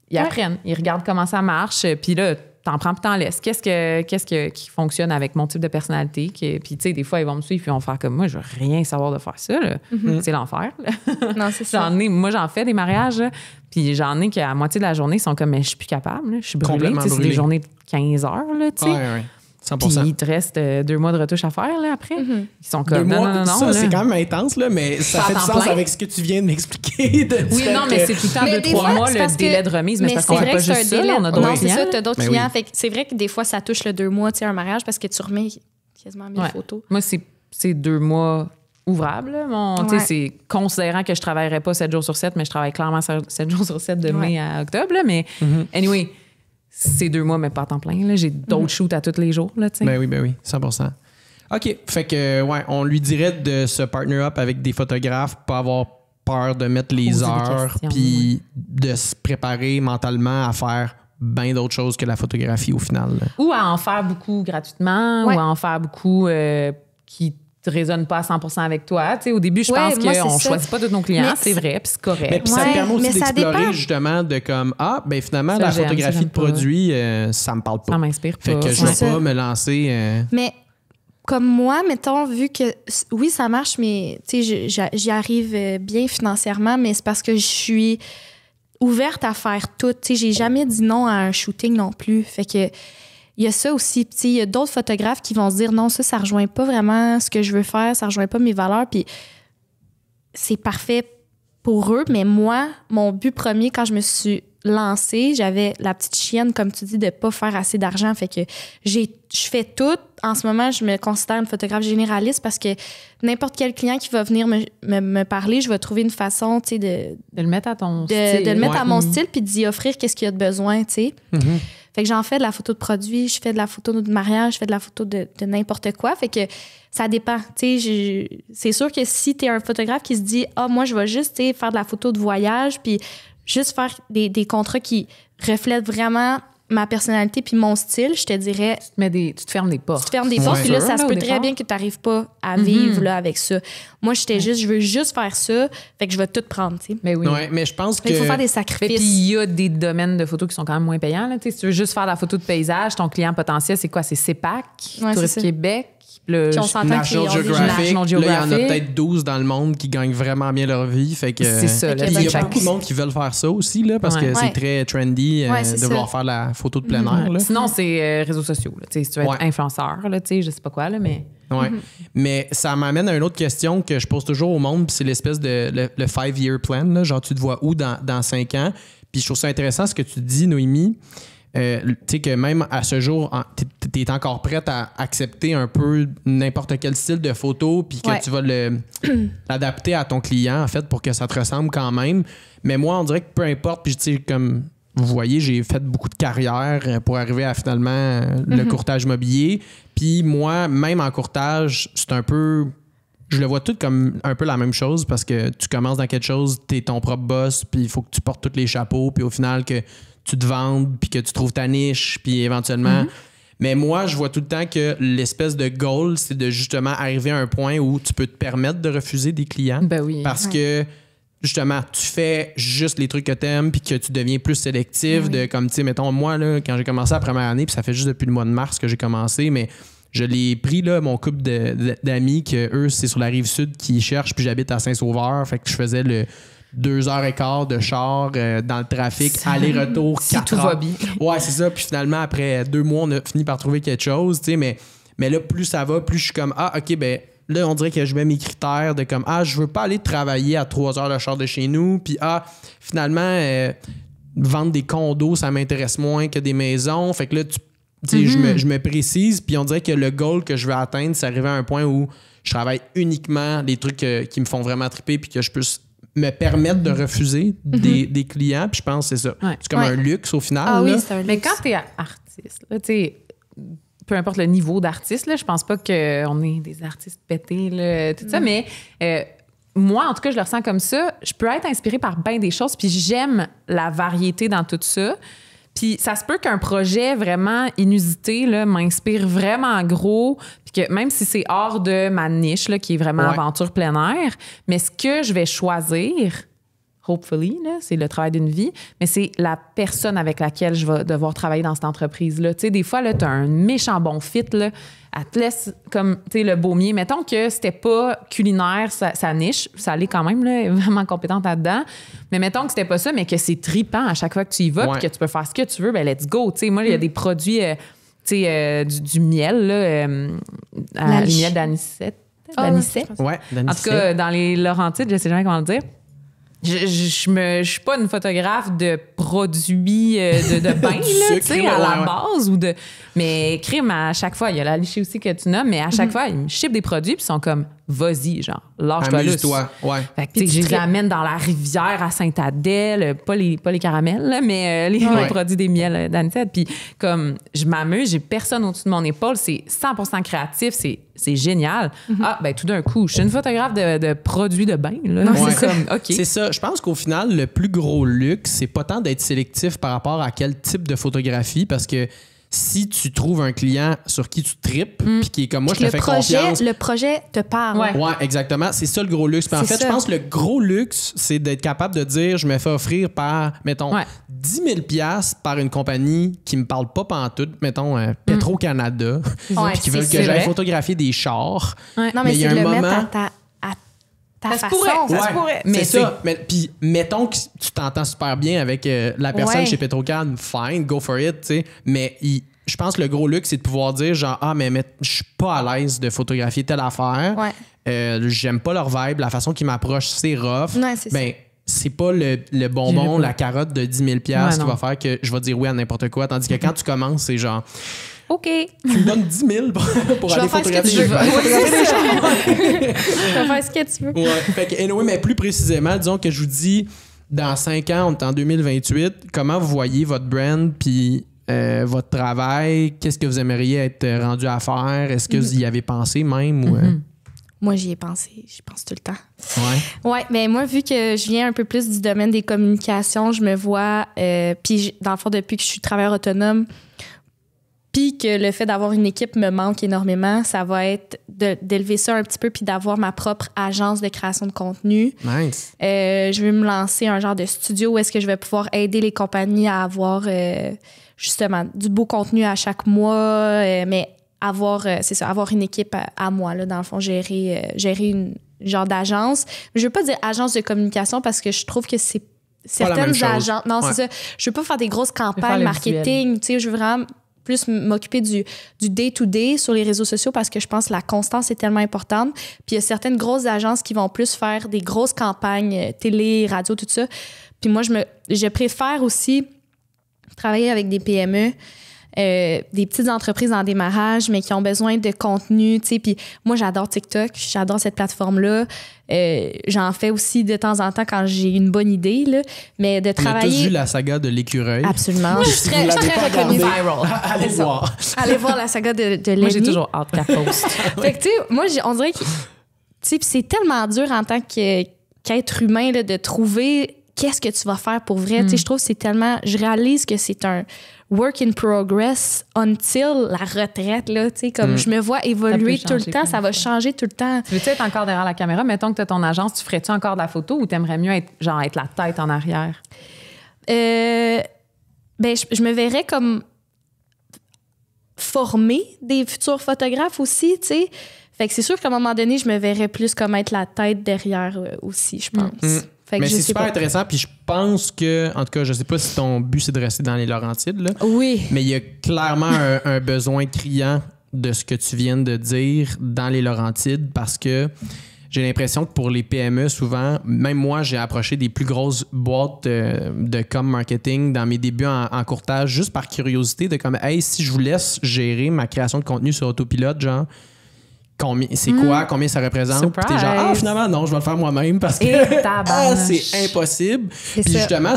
ils apprennent. Ils regardent comment ça marche. Puis là, t'en prends puis t'en laisses. Qu'est-ce qui fonctionne avec mon type de personnalité? Puis tu sais, des fois, ils vont me suivre puis ils vont faire comme moi. Je veux rien savoir de faire ça. Là. C'est l'enfer. Là. Non, c'est ça. Moi, j'en fais des mariages. Là. Puis j'en ai qu'à moitié de la journée, ils sont comme, mais je suis plus capable. Là. Je suis brûlée. C'est des journées de 15 heures. Là, tu sais. Ouais. 100%. Puis il te reste 2 mois de retouche à faire là, après. Ils sont comme non. Ça, là. c'est quand même intense, là, mais ça fait du sens avec ce que tu viens de m'expliquer. Mais c'est tout le temps 2-3 mois le délai de remise. Mais c'est parce qu'on fait pas juste ça. On a d'autres clients. C'est ça, tu as d'autres clients. Fait que c'est vrai que des fois, ça touche le 2 mois, un mariage, parce que tu remets quasiment 1000 photos. Moi, c'est 2 mois ouvrables. C'est considérant que je travaillerais pas 7 jours sur 7, mais je travaille clairement 7 jours sur 7 de mai à octobre. Là, mais anyway, c'est 2 mois, mais pas à temps plein. Là. J'ai d'autres shoots à tous les jours. Là, ben oui, 100%. OK. Fait que, on lui dirait de se partner up avec des photographes, pas avoir peur de mettre les heures, puis de se préparer mentalement à faire bien d'autres choses que la photographie au final. Là. Ou à en faire beaucoup gratuitement, ou à en faire beaucoup qui ne résonne pas à 100% avec toi. Tu sais, au début, je pense qu'on ne choisit pas tous nos clients, c'est vrai, puis c'est correct. Mais puis ça te permet aussi d'explorer justement de comme, finalement, la photographie de produit, ça me parle pas. Ça m'inspire pas. Fait que je vais pas me lancer... Mais comme moi, mettons, vu que, oui, ça marche, mais tu sais, j'y arrive bien financièrement, mais c'est parce que je suis ouverte à faire tout. Tu sais, j'ai jamais dit non à un shooting non plus. Fait que il y a ça aussi. Il y a d'autres photographes qui vont se dire non, ça rejoint pas vraiment ce que je veux faire, ça rejoint pas mes valeurs. Puis c'est parfait pour eux, mais moi, mon but premier, quand je me suis lancée, j'avais la petite chienne, comme tu dis, de pas faire assez d'argent. Fait que je fais tout. En ce moment, je me considère une photographe généraliste parce que n'importe quel client qui va venir me parler, je vais trouver une façon, tu sais, de le mettre à ton style. De le mettre à mon style puis d'y offrir qu'est-ce qu'il y a de besoin, tu sais. Fait que j'en fais de la photo de produit, je fais de la photo de mariage, je fais de la photo de n'importe quoi. Fait que ça dépend. C'est sûr que si tu es un photographe qui se dit « Ah, moi, je vais juste faire de la photo de voyage puis juste faire des contrats qui reflètent vraiment ma personnalité puis mon style, je te dirais... Tu te fermes des portes. Tu te fermes des portes, puis là, ça se peut très départ. bien que tu n'arrives pas à vivre là, avec ça. Moi, je veux juste faire ça, fait que je vais tout prendre, tu sais. Mais oui. Ouais, mais je pense que... Il faut faire des Puis sacrifices. il y a des domaines de photos qui sont quand même moins payants. Là. Si tu veux juste faire de la photo de paysage, ton client potentiel, c'est quoi? C'est CEPAC, Ouais, Tourisme c'est ça. Québec. Le, Puis on s'entend National qu'ils ont des Geographic. National Là, il y en a Geographic. peut-être 12 dans le monde qui gagnent vraiment bien leur vie. Fait que, C'est ça. Fait Là, que il y a chaque- beaucoup de monde qui veulent faire ça aussi, là, parce que Ouais. c'est Ouais. très trendy Ouais, c'est de ça. vouloir faire la photo de plein air. Là. Sinon, c'est réseaux sociaux. Là. Si tu veux être Ouais. influenceur, là, je sais pas quoi, là, mais... Ouais. Mais ça m'amène à une autre question que je pose toujours au monde, puis c'est l'espèce de le 5-year plan. Là, genre, tu te vois où dans 5 ans? Puis je trouve ça intéressant ce que tu dis, Noémie. Tu sais que même à ce jour, tu es encore prête à accepter un peu n'importe quel style de photo, puis que Ouais. tu vas l'adapter à ton client, en fait, pour que ça te ressemble quand même. Mais moi, on dirait que peu importe, puis tu sais, comme vous voyez, j'ai fait beaucoup de carrière pour arriver à finalement le courtage immobilier. Puis moi, même en courtage, c'est un peu... Je le vois tout comme un peu la même chose parce que tu commences dans quelque chose, tu es ton propre boss, puis il faut que tu portes tous les chapeaux, puis au final, que tu te vendes, puis que tu trouves ta niche, puis éventuellement... Mais moi, je vois tout le temps que l'espèce de goal, c'est de justement arriver à un point où tu peux te permettre de refuser des clients. Ben oui. Parce que, justement, tu fais juste les trucs que t'aimes puis que tu deviens plus sélectif. De comme, tu sais, mettons, moi, là, quand j'ai commencé la première année, puis ça fait juste depuis le mois de mars que j'ai commencé, mais je l'ai pris, là, mon couple d'amis, que eux, c'est sur la rive sud qui cherchent, puis j'habite à Saint-Sauveur. Fait que je faisais le 2h15 de char dans le trafic, aller-retour, Si 4 tout heures. va bien. Ouais, c'est ça. Puis finalement, après 2 mois, on a fini par trouver quelque chose, tu sais, mais là, plus ça va, plus je suis comme, ah, OK, ben là, on dirait que je mets mes critères de comme, ah, je veux pas aller travailler à 3 heures de char de chez nous, puis ah, finalement, vendre des condos, ça m'intéresse moins que des maisons. Fait que là, tu sais, je me précise, puis on dirait que le goal que je veux atteindre, c'est arriver à un point où je travaille uniquement les trucs qui me font vraiment triper, puis que je puisse me permettre de refuser des clients, puis je pense que c'est ça. Ouais. C'est comme Ouais. un luxe au final. Ah oui, là. c'est un Mais luxe. quand t'es artiste, là, tu sais, peu importe le niveau d'artiste, là, je pense pas qu'on est des artistes pétés, là, tout ça, mais moi, en tout cas, je le ressens comme ça. Je peux être inspirée par bien des choses, puis j'aime la variété dans tout ça. Puis ça se peut qu'un projet vraiment inusité là, m'inspire vraiment gros, puis que même si c'est hors de ma niche, là, qui est vraiment Ouais. aventure plein air, mais ce que je vais choisir, hopefully, là, c'est le travail d'une vie, mais c'est la personne avec laquelle je vais devoir travailler dans cette entreprise-là. Tu sais, des fois, tu as un méchant bon fit, là, elle te laisse comme, tu sais, le baumier. Mettons que c'était pas culinaire, sa niche, ça l'est quand même, là, elle est vraiment compétente là-dedans, mais mettons que c'était pas ça, mais que c'est tripant à chaque fois que tu y vas, Ouais. puis que tu peux faire ce que tu veux, ben let's go. Tu sais, moi, il y a des produits, tu sais, du miel, là, La le lich- miel d'anisette. Ah, d'anisette. Ouais, En tout cas, dans les Laurentides, je sais jamais comment le dire. Je suis pas une photographe de produits de bain, là, sucre, tu sais, là, à la ouais. base. Mais crime, à chaque fois, il y a la lichée aussi que tu nommes, mais à chaque fois, ils me shippent des produits puis ils sont comme, vas-y, genre, lâche-toi lousse. amuse-toi. Ouais. Fait que, tu sais, je les amène dans la rivière à Saint-Adèle, pas les caramels, là, mais les Ouais. produits des miels d'anisette. Puis comme je m'amuse, j'ai personne au-dessus de mon épaule, c'est 100% créatif, c'est génial. Ah, ben tout d'un coup, je suis une photographe de produits de bain, là. Ouais. C'est comme, OK. C'est ça. Je pense qu'au final, le plus gros luxe, c'est pas tant d'être sélectif par rapport à quel type de photographie, parce que si tu trouves un client sur qui tu tripes, puis qui est comme moi, je te fais confiance. Le projet te parle. Ouais. Ouais, exactement. C'est ça le gros luxe. Puis en C'est fait, ça. je pense que le gros luxe, c'est d'être capable de dire je me fais offrir par, mettons, Ouais. 10 000 $ par une compagnie qui me parle pas pantoute, mettons, Petro-Canada, Ouais, puis qui veulent c'est que j'aille vrai. photographier des chars. Non, Mais mais il y c'est a de un le moment- mettre à ta Ça se façon. pourrait, ça se pourrait. Mais Mais c'est ça. Puis mettons que tu t'entends super bien avec la personne Ouais. chez Petrocan, fine, go for it, tu sais. Mais je pense que le gros luxe, c'est de pouvoir dire genre, ah, mais je suis pas à l'aise de photographier telle affaire. Ouais. J'aime pas leur vibe, la façon qu'ils m'approchent, c'est rough. Ouais, c'est ben, c'est pas le bonbon, J'irai pas. la carotte de 10 000 Ouais, qui non. va faire que je vais dire oui à n'importe quoi. Tandis que quand tu commences, c'est genre, OK. tu me donnes 10 000 pour Je vais aller faire ce que photographier. tu veux. photographier des chars. Tu vas faire ce que tu veux. Ouais. Fait que, anyway, mais plus précisément, disons que je vous dis, dans 5 ans, on est en 2028, comment vous voyez votre brand puis votre travail? Qu'est-ce que vous aimeriez être rendu à faire? Est-ce que vous y avez pensé même? Ou, moi, j'y pense tout le temps. Ouais. Ouais, mais moi, vu que je viens un peu plus du domaine des communications, je me vois, puis dans le fond, depuis que je suis travailleur autonome, puis que le fait d'avoir une équipe me manque énormément, ça va être d'élever ça un petit peu puis d'avoir ma propre agence de création de contenu. Nice. Je vais me lancer un genre de studio où est-ce que je vais pouvoir aider les compagnies à avoir justement du beau contenu à chaque mois, mais avoir une équipe à moi, là, dans le fond, gérer une genre d'agence. Je veux pas dire agence de communication parce que je trouve que c'est certaines agences. Non, c'est ça. Je veux pas faire des grosses campagnes marketing. Tu sais, je veux vraiment plus m'occuper du day-to-day sur les réseaux sociaux parce que je pense que la constance est tellement importante. Puis il y a certaines grosses agences qui vont plus faire des grosses campagnes télé, radio, tout ça. Puis moi, je préfère aussi travailler avec des PME, des petites entreprises en démarrage, mais qui ont besoin de contenu, tu sais. Puis moi, j'adore TikTok, j'adore cette plateforme-là. J'en fais aussi de temps en temps quand j'ai une bonne idée, là. Mais de travailler... On a tous vu la saga de l'écureuil. Absolument. Je suis très reconnue. Allez voir. Allez voir la saga de Lenny. Moi, j'ai toujours hâte qu'elle poste. Fait que, tu sais, moi, on dirait que... Tu sais, c'est tellement dur en tant qu'être humain, là, de trouver qu'est-ce que tu vas faire pour vrai. Tu sais, je trouve que c'est tellement... Je réalise que c'est un work in progress until la retraite, là, tu sais, comme je me vois évoluer tout le temps, ça va changer tout le temps. Tu veux-tu être encore derrière la caméra? Mettons que tu as ton agence, tu ferais-tu encore de la photo ou t'aimerais mieux être la tête en arrière? Ben, je me verrais comme former des futurs photographes aussi, tu sais. Fait que c'est sûr qu'à un moment donné, je me verrais plus comme être la tête derrière aussi, je pense. Fait que mais c'est super pas. intéressant, puis je pense que, en tout cas, je sais pas si ton but c'est de rester dans les Laurentides, là. Oui. Mais il y a clairement un besoin criant de ce que tu viens de dire dans les Laurentides parce que j'ai l'impression que pour les PME, souvent, même moi, j'ai approché des plus grosses boîtes de marketing dans mes débuts en courtage juste par curiosité de comme, hey, si je vous laisse gérer ma création de contenu sur autopilote, genre, c'est quoi, combien ça représente? Puis t'es genre, finalement, non, je vais le faire moi-même parce que c'est impossible. Puis justement,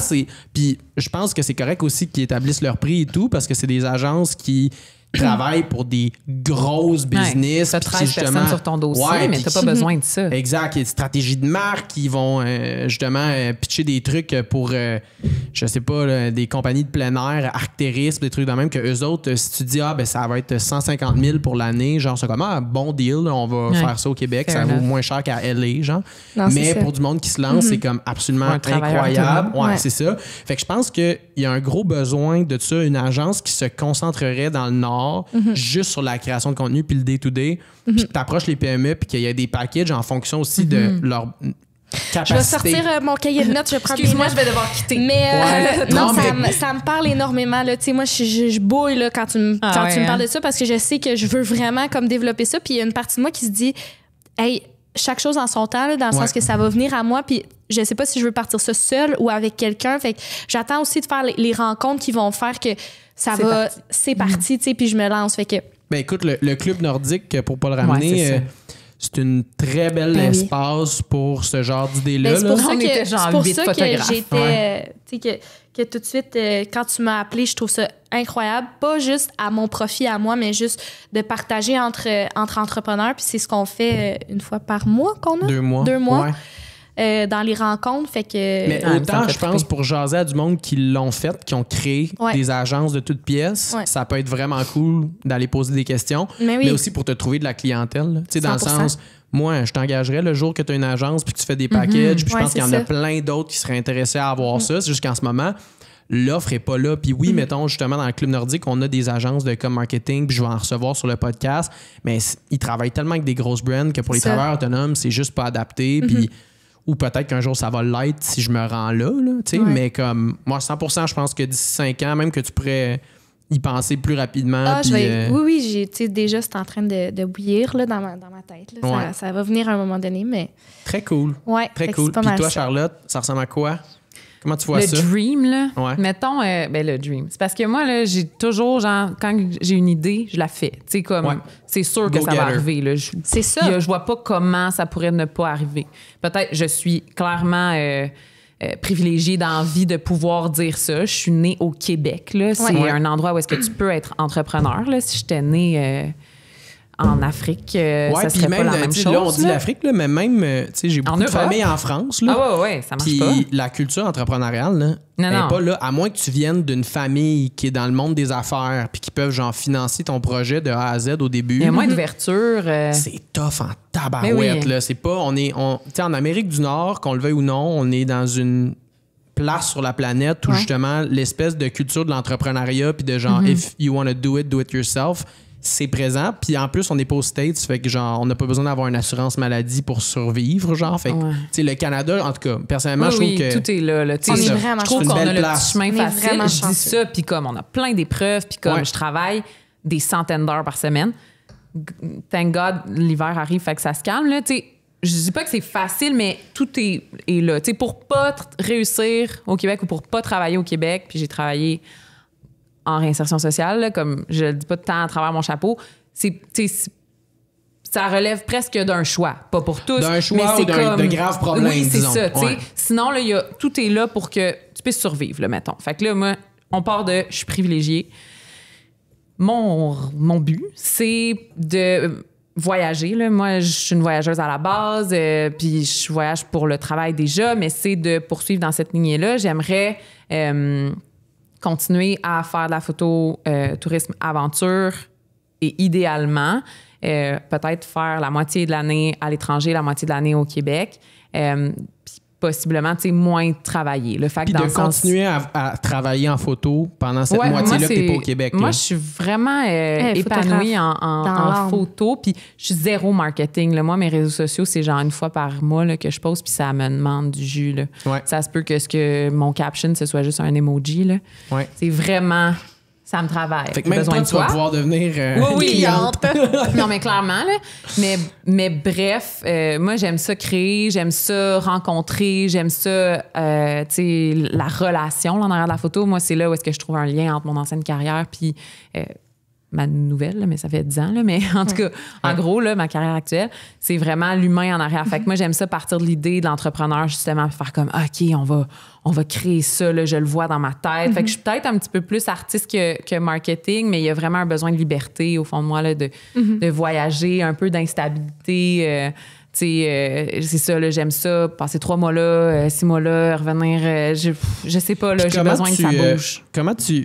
puis je pense que c'est correct aussi qu'ils établissent leur prix et tout parce que c'est des agences qui travaillent pour des grosses business. Tu as 13 personnes sur ton dossier, mais tu n'as pas besoin de ça. Exact. Il y a des stratégies de marque qui vont justement pitcher des trucs pour, je sais pas, là, des compagnies de plein air, Arcteris, des trucs de même que eux autres, si tu dis, ben ça va être 150 000 pour l'année, genre, c'est comme, bon deal, là, on va faire ça au Québec, ça vaut moins cher qu'à LA, genre. Non, mais pour du monde qui se lance, c'est comme absolument incroyable. Ouais, c'est ça. Fait que je pense qu'il y a un gros besoin de ça, une agence qui se concentrerait dans le Nord juste sur la création de contenu puis le day-to-day, puis que tu approches les PME puis qu'il y a des packages en fonction aussi de leur capacité. Je vais sortir mon cahier de notes, je vais prendre Excuse-moi, je vais devoir quitter. Mais ça me parle énormément. Tu sais, moi, je bouille là, quand tu me parles de ça parce que je sais que je veux vraiment comme développer ça. Puis il y a une partie de moi qui se dit, hey, chaque chose en son temps, là, dans le sens que ça va venir à moi. Puis je sais pas si je veux partir ça seul ou avec quelqu'un. Fait que j'attends aussi de faire les rencontres qui vont faire que c'est parti, tu sais, puis je me lance. Fait que... Ben écoute, le club nordique, pour pas le ramener, c'est une très belle espace pour ce genre d'idée-là. C'est pour ça que j'étais... tu sais, que tout de suite, quand tu m'as appelé, je trouve ça incroyable. Pas juste à mon profit, à moi, mais juste de partager entre entrepreneurs. Puis c'est ce qu'on fait une fois par mois qu'on a. 2 mois. 2 mois. Ouais. Dans les rencontres, fait que... Mais autant, je pense, pour jaser à du monde qui l'ont fait, qui ont créé des agences de toutes pièces, ça peut être vraiment cool d'aller poser des questions, mais aussi pour te trouver de la clientèle. Tu sais, dans le sens, moi, je t'engagerais le jour que tu as une agence puis que tu fais des packages, puis je pense qu'il y en a plein d'autres qui seraient intéressés à avoir ça. C'est juste qu'en ce moment, l'offre est pas là. Puis oui, mettons, justement, dans le Club Nordique, on a des agences de marketing, puis je vais en recevoir sur le podcast, mais ils travaillent tellement avec des grosses brands que pour les travailleurs autonomes, c'est juste pas adapté. Puis ou peut-être qu'un jour ça va l'être si je me rends là, tu sais, mais comme moi 100%, je pense que d'ici 5 ans, même que tu pourrais y penser plus rapidement. Oui, déjà c'est en train de bouillir là, dans ma tête. Là. Ça va venir à un moment donné, mais... Très cool. Ouais, très cool. Puis toi, Charlotte, ça ressemble à quoi? Comment tu vois ça? Le dream, là. Ouais. Mettons, le dream. C'est parce que moi, là, j'ai toujours, genre, quand j'ai une idée, je la fais. Tu sais, comme, c'est sûr que ça va arriver, là. C'est ça. Je vois pas comment ça pourrait ne pas arriver. Peut-être, je suis clairement privilégiée d'envie de pouvoir dire ça. Je suis née au Québec, là. C'est un endroit où est-ce que tu peux être entrepreneur, là. Si j'étais née en Afrique, ça serait même, pas la même chose. Là, on dit l'Afrique, là, mais même, tu sais, j'ai beaucoup de familles en France. Là, ah ouais, ça marche puis pas. la culture entrepreneuriale, là, elle n'est pas là, à moins que tu viennes d'une famille qui est dans le monde des affaires puis qui peuvent genre financer ton projet de A à Z au début. Il y a moins d'ouverture. C'est tough en tabarouette. Là. C'est pas, tu sais, en Amérique du Nord, qu'on le veuille ou non, on est dans une place sur la planète où justement l'espèce de culture de l'entrepreneuriat puis de genre if you want to do it yourself, c'est présent. Puis en plus, on n'est pas aux States, fait que genre on n'a pas besoin d'avoir une assurance maladie pour survivre, genre. Fait que, tu sais, le Canada, en tout cas, personnellement, je trouve que tout est là. On est vraiment je trouve qu'on a le place. petit chemin facile. Vraiment Je dis ça, puis comme on a plein d'épreuves, puis comme je travaille des centaines d'heures par semaine. Thank God, l'hiver arrive, fait que ça se calme, là, tu sais. Je dis pas que c'est facile, mais tout est là. Tu sais, pour pas réussir au Québec ou pour pas travailler au Québec, puis j'ai travaillé en réinsertion sociale, là, comme je le dis pas de temps à travers mon chapeau, ça relève presque d'un choix. Pas pour tous, d'un choix mais c'est ou comme... de graves problèmes, oui, c'est disons. ça. Sinon, là, tout est là pour que tu puisses survivre, là, mettons. Fait que là, moi, on part de « je suis privilégiée ». Mon but, c'est de voyager. Là. Moi, je suis une voyageuse à la base, puis je voyage pour le travail déjà, mais c'est de poursuivre dans cette lignée-là. J'aimerais continuer à faire de la photo tourisme aventure et idéalement, peut-être faire la moitié de l'année à l'étranger, la moitié de l'année au Québec, puis possiblement, tu sais, moins travailler. Le fait puis dans de continuer à travailler en photo pendant cette moitié-là que t'es pas au Québec. Moi, là. je suis vraiment épanouie en photo, puis je suis zéro marketing. Là. Moi, mes réseaux sociaux, c'est genre une fois par mois là, que je poste, puis ça me demande du jus. Là. Ouais. Ça se peut que mon caption, ce soit juste un emoji. Là. Ouais. C'est vraiment... Ça me travaille. Fait que même besoin toi, de tu vas pouvoir devenir cliente. Non, mais clairement, là. Mais bref, moi, j'aime ça créer, j'aime ça rencontrer, j'aime ça, tu sais, la relation là, en arrière de la photo. Moi, c'est là où est-ce que je trouve un lien entre mon ancienne carrière puis ma nouvelle, là, mais ça fait 10 ans. Là, mais en tout cas, en gros, là, ma carrière actuelle, c'est vraiment l'humain en arrière. Fait que moi, j'aime ça partir de l'idée de l'entrepreneur, justement, faire comme, OK, on va créer ça, là, je le vois dans ma tête. Fait que je suis peut-être un petit peu plus artiste que marketing, mais il y a vraiment un besoin de liberté au fond de moi, là, de voyager, un peu d'instabilité. Tu sais, c'est ça, là, j'aime ça, passer 3 mois là, 6 mois là, revenir, je sais pas, là, j'ai besoin que ça bouge.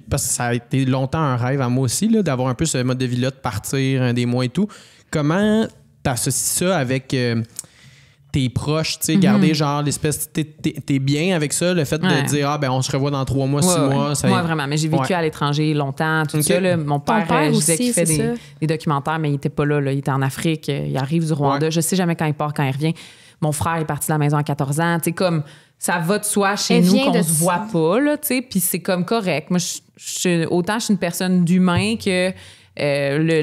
Parce que ça a été longtemps un rêve à moi aussi, là, d'avoir un peu ce mode de vie-là, de partir des mois et tout. Comment t'associes ça avec tes proches, tu sais, garder genre l'espèce, t'es bien avec ça, le fait de dire, on se revoit dans 3 mois, 6 mois. Ça... Moi, vraiment, mais j'ai vécu à l'étranger longtemps, tout ça, là. Mon père je disais qu'il fait des documentaires, mais il était pas là, il était en Afrique, il arrive du Rwanda, je sais jamais quand il part, quand il revient. Mon frère est parti de la maison à 14 ans, tu sais, comme ça va de soi chez nous qu'on se voit pas, là, tu sais, puis c'est comme correct. Moi, autant je suis une personne d'humain que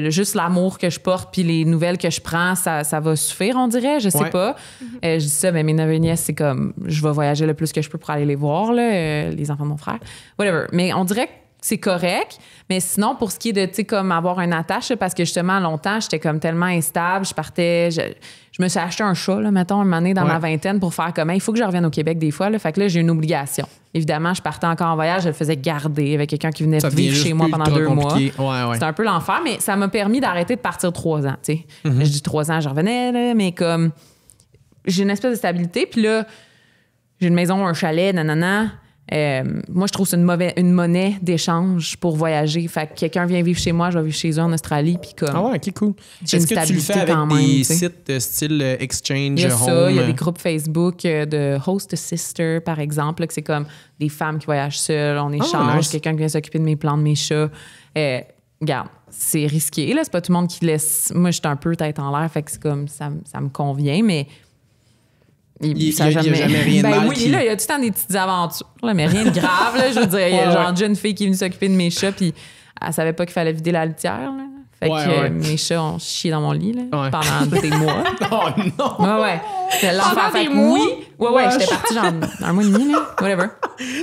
juste l'amour que je porte puis les nouvelles que je prends, ça va suffire, on dirait. Je sais pas. Je dis ça, mais mes neveux et nièces, c'est comme je vais voyager le plus que je peux pour aller les voir, là, les enfants de mon frère. Whatever. Mais on dirait que c'est correct. Mais sinon, pour ce qui est de, tu sais, comme avoir une attache, parce que justement, longtemps, j'étais comme tellement instable. Je partais... Je me suis acheté un chat, là, mettons, un moment donné dans ma vingtaine pour faire comme, il faut que je revienne au Québec des fois. Là. Fait que là, j'ai une obligation. Évidemment, je partais encore en voyage, je le faisais garder avec quelqu'un qui venait vivre chez moi pendant 2 mois. C'était un peu l'enfer, mais ça m'a permis d'arrêter de partir 3 ans. Tu sais. Je dis 3 ans, je revenais, là, mais comme j'ai une espèce de stabilité. Puis là, j'ai une maison, un chalet, nanana. Moi, je trouve que c'est une monnaie d'échange pour voyager. Fait que quelqu'un vient vivre chez moi, je vais vivre chez eux en Australie. Puis comme, OK, cool. Est-ce que tu le fais avec des sites de style Exchange Home? Il y a ça, il y a des groupes Facebook de Host Sister, par exemple, là, que c'est comme des femmes qui voyagent seules, on échange, quelqu'un qui vient s'occuper de mes plantes, de mes chats. Regarde, c'est risqué, là, c'est pas tout le monde qui laisse... Moi, je suis un peu tête en l'air, fait que c'est comme, ça me convient, mais... Il n'y a jamais rien de mal. Oui, là, il y a tout le temps des petites aventures, là, mais rien de grave. Là, je veux dire, il y a genre déjà une fille qui est venue s'occuper de mes chats, puis elle savait pas qu'il fallait vider la litière. Là. Fait que mes chats ont chié dans mon lit là, pendant des mois. Oh non! Ouais. L'enfant fait oui. J'étais partie genre 1 mois et demi, là. Whatever.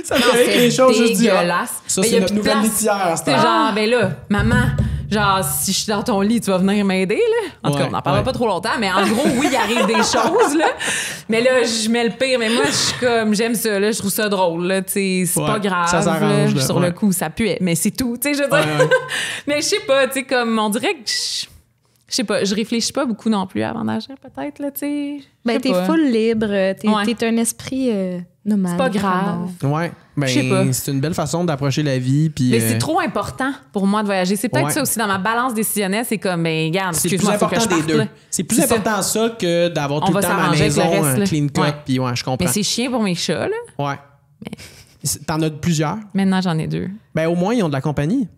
Ça fait quelque chose, je dis. Dégueulasse. Ça, c'est notre nouvelle litière. C'est genre, là, maman... Genre, si je suis dans ton lit, tu vas venir m'aider, là. En tout cas, on n'en parlera pas trop longtemps, mais en gros, oui, il arrive des choses, là. Mais là, je mets le pire. Mais moi, je suis comme, j'aime ça, là. Je trouve ça drôle, là. Tu sais, c'est pas grave. Ça s'arrange, sur le coup, ça puait. Mais c'est tout, tu sais, je veux dire. Mais je sais pas, tu sais, comme, on dirait que Je sais pas, je réfléchis pas beaucoup non plus avant d'agir, peut-être, là, tu sais. Ben, t'es full libre. T'es un esprit nomade. C'est pas grave. Ouais. Ben, Je sais pas. c'est une belle façon d'approcher la vie. Puis, Mais c'est trop important pour moi de voyager. C'est peut-être Ouais. ça aussi dans ma balance décisionnelle. C'est comme, ben, regarde, c'est le plus excuse-moi, faut que important je des parte, deux. là. C'est plus C'est important ça que d'avoir On tout le va temps à la s'arranger avec le maison reste, un là. clean cut. Ouais. Puis ouais, je comprends. Mais c'est chiant pour mes chats, là. Ouais. T'en as plusieurs? Maintenant, j'en ai 2. Ben au moins, ils ont de la compagnie.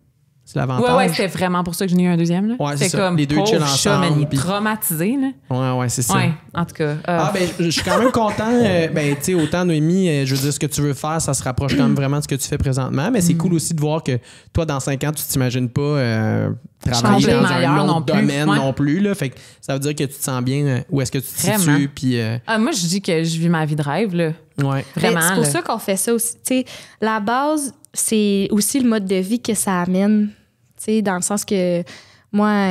C'est l'avantage. Ouais, c'était vraiment pour ça que j'en ai eu un deuxième, là. Ouais, c'est c'était ça. comme, Les deux pauvre chill chat, ensemble, mais il est puis- traumatisé, là. Ouais, c'est ça. Ouais, en tout cas. Ben, je suis quand même content. Ben, tu sais, autant Noémie, je veux dire, ce que tu veux faire, ça se rapproche quand même vraiment de ce que tu fais présentement. Mais c'est cool aussi de voir que toi, dans 5 ans, tu t'imagines pas travailler Changer dans ailleurs un autre non plus. domaine Ouais. non plus. Là. Fait que ça veut dire que tu te sens bien où est-ce que tu te Vraiment. situes. Puis, Moi, je dis que je vis ma vie de rêve, là. ouais. Vraiment. C'est pour là. ça qu'on fait ça aussi. Tu sais, la base, c'est aussi le mode de vie que ça amène. Tu sais, dans le sens que moi,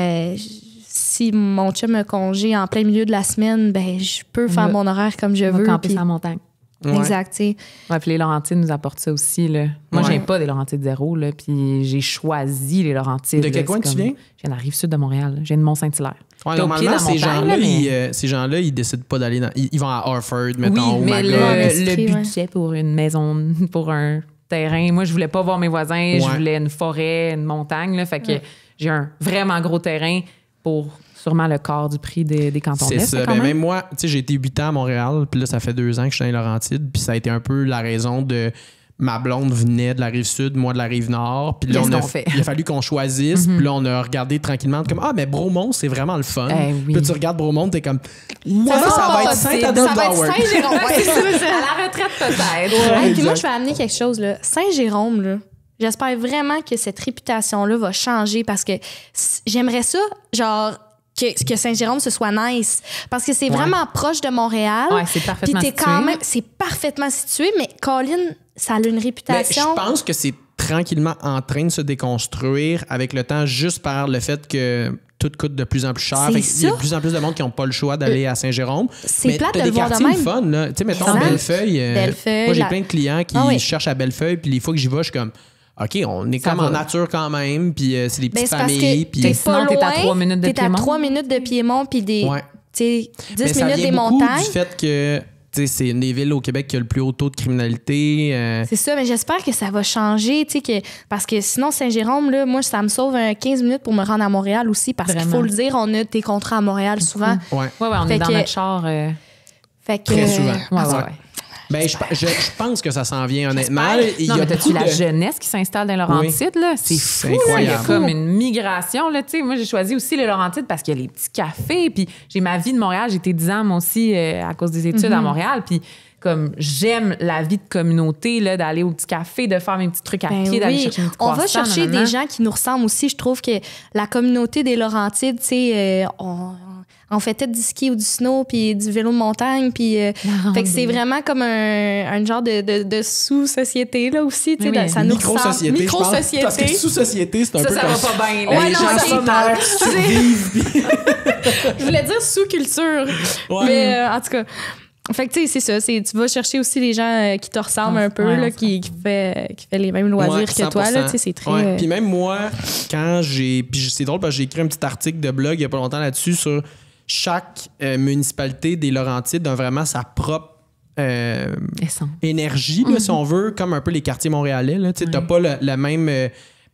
si mon chum me congé en plein milieu de la semaine, ben je peux faire va- mon horaire comme je On va veux. camper puis- sur la montagne. Ouais. Exact, tu sais. Ouais, puis les Laurentides nous apportent ça aussi, là. Moi, Ouais. je viens pas des Laurentides zéro, là. Puis j'ai choisi les Laurentides. De quel là. coin C'est tu comme- viens? Je viens de la Rive-Sud de Montréal. Je viens de Mont-Saint-Hilaire. Ouais, T'es au pied de normalement, la ces montagne, gens-là, là, ces gens-là, ils décident pas d'aller dans. Ils vont à Harford, mettons, oui, ou mais Magog. en le Estrie, ouais. budget pour une maison, pour un terrain, moi, je voulais pas voir mes voisins. Je Ouais. voulais une forêt, une montagne, là. Fait que j'ai un vraiment gros terrain pour sûrement le quart du prix des cantons de C'est l'Est, ça. quand Ben, même. même moi, tu sais, j'ai été 8 ans à Montréal, puis là, ça fait 2 ans que je suis dans les Laurentides, puis ça a été un peu la raison de. Ma blonde venait de la rive sud, moi de la rive nord. Puis là, Qu'est-ce qu'on fait? il a fallu qu'on choisisse. Puis là, on a regardé tranquillement comme mais Bromont, c'est vraiment le fun. Eh oui. Puis là, tu regardes Bromont, t'es comme ça va être Ça Saint-Adèle va être d'Howard. Saint-Jérôme. Ouais, c'est ça. À la retraite, peut-être. Hey, puis moi, je vais amener quelque chose. Là. Saint-Jérôme, là, j'espère vraiment que cette réputation-là va changer parce que j'aimerais ça, genre, que Saint-Jérôme, ce soit nice. Parce que c'est vraiment proche de Montréal. Ouais, c'est parfaitement Puis t'es situé. quand même... C'est parfaitement situé, mais Colin, ça a une Mais réputation... je pense que c'est tranquillement en train de se déconstruire avec le temps, juste par le fait que tout coûte de plus en plus cher. C'est Fait qu'il y a ça. de plus en plus de monde qui n'ont pas le choix d'aller à Saint-Jérôme. C'est Mais plate t'as de des le voir de quartiers même. fun, là. Tu sais, mettons Exact. Bellefeuille. Bellefeuille, moi, j'ai la- plein de clients qui Ah oui. cherchent à Bellefeuille, puis les fois que j'y vais, je suis comme, OK, on est Ça comme va. en nature quand même, puis c'est des Ben, petites c'est parce familles. que Puis t'es Sinon, pas t'es à loin, 3 minutes de t'es à Piémont. 3 minutes de Piémont, puis des... Ouais. Tu sais, 10 Mais ça minutes vient des beaucoup montagnes. du fait que tu sais, c'est une des villes au Québec qui a le plus haut taux de criminalité. C'est ça, mais j'espère que ça va changer, tu sais, parce que sinon, Saint-Jérôme, là, moi, ça me sauve 15 minutes pour me rendre à Montréal aussi, parce qu'il Vraiment. faut le dire, on a des contrats à Montréal souvent. Ouais. Ouais, on Fait est dans que- notre char. Fait que, Très souvent. Ouais. Ben, je pense que ça s'en vient, honnêtement. Il y Non, a mais t'as-tu beaucoup la de- jeunesse qui s'installe dans les Laurentides, là? C'est C'est fou, là. Il y a incroyable. comme une migration, là, tu sais. Moi, j'ai choisi aussi les Laurentides parce qu'il y a les petits cafés, puis j'ai ma vie de Montréal. J'ai été 10 ans, moi aussi, à cause des études à Montréal, puis comme j'aime la vie de communauté, là, d'aller au petit café, de faire mes petits trucs à ben pied, d'aller oui, chercher mes petits on va croissants, chercher nanana. des gens qui nous ressemblent aussi. Je trouve que la communauté des Laurentides, tu sais, on fait peut-être du ski ou du snow, puis du vélo de montagne, puis fait que c'est vraiment comme un genre de sous-société, là, aussi, tu sais, Oui, oui. ça nous ressemble. Micro-société, je pense. Micro-société. Parce que sous-société, c'est un Ça, peu ça comme... va pas bien. Ouais, les non, gens c'est- super survivent. puis- Je voulais dire sous-culture. Ouais. Mais en tout cas, fait que tu sais, c'est ça. Tu vas chercher aussi les gens qui te ressemblent un peu, Ouais, là, on qui fait les mêmes loisirs Ouais, que toi. Là, tu sais, c'est très. Ouais. Puis même moi, quand j'ai... Puis c'est drôle parce que j'ai écrit un petit article de blog il n'y a pas longtemps là-dessus sur chaque municipalité des Laurentides a vraiment sa propre Essence. énergie, là, si on veut, comme un peu les quartiers montréalais. Tu n'as pas le même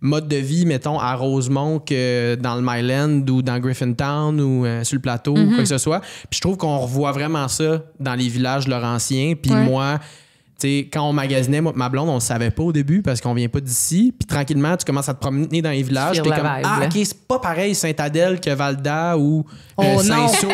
mode de vie, mettons, à Rosemont que dans le Myland ou dans Griffintown ou sur le plateau ou quoi que ce soit. Puis je trouve qu'on revoit vraiment ça dans les villages laurentiens. Puis Ouais. moi... Tu sais, quand on magasinait, moi, ma blonde, on le savait pas au début parce qu'on vient pas d'ici. Puis tranquillement, tu commences à te promener dans les villages. Feel T'es la comme, vibe, ah, là. OK, c'est pas pareil Saint-Adèle que Val-d'A ou Oh non. Saint-Saul.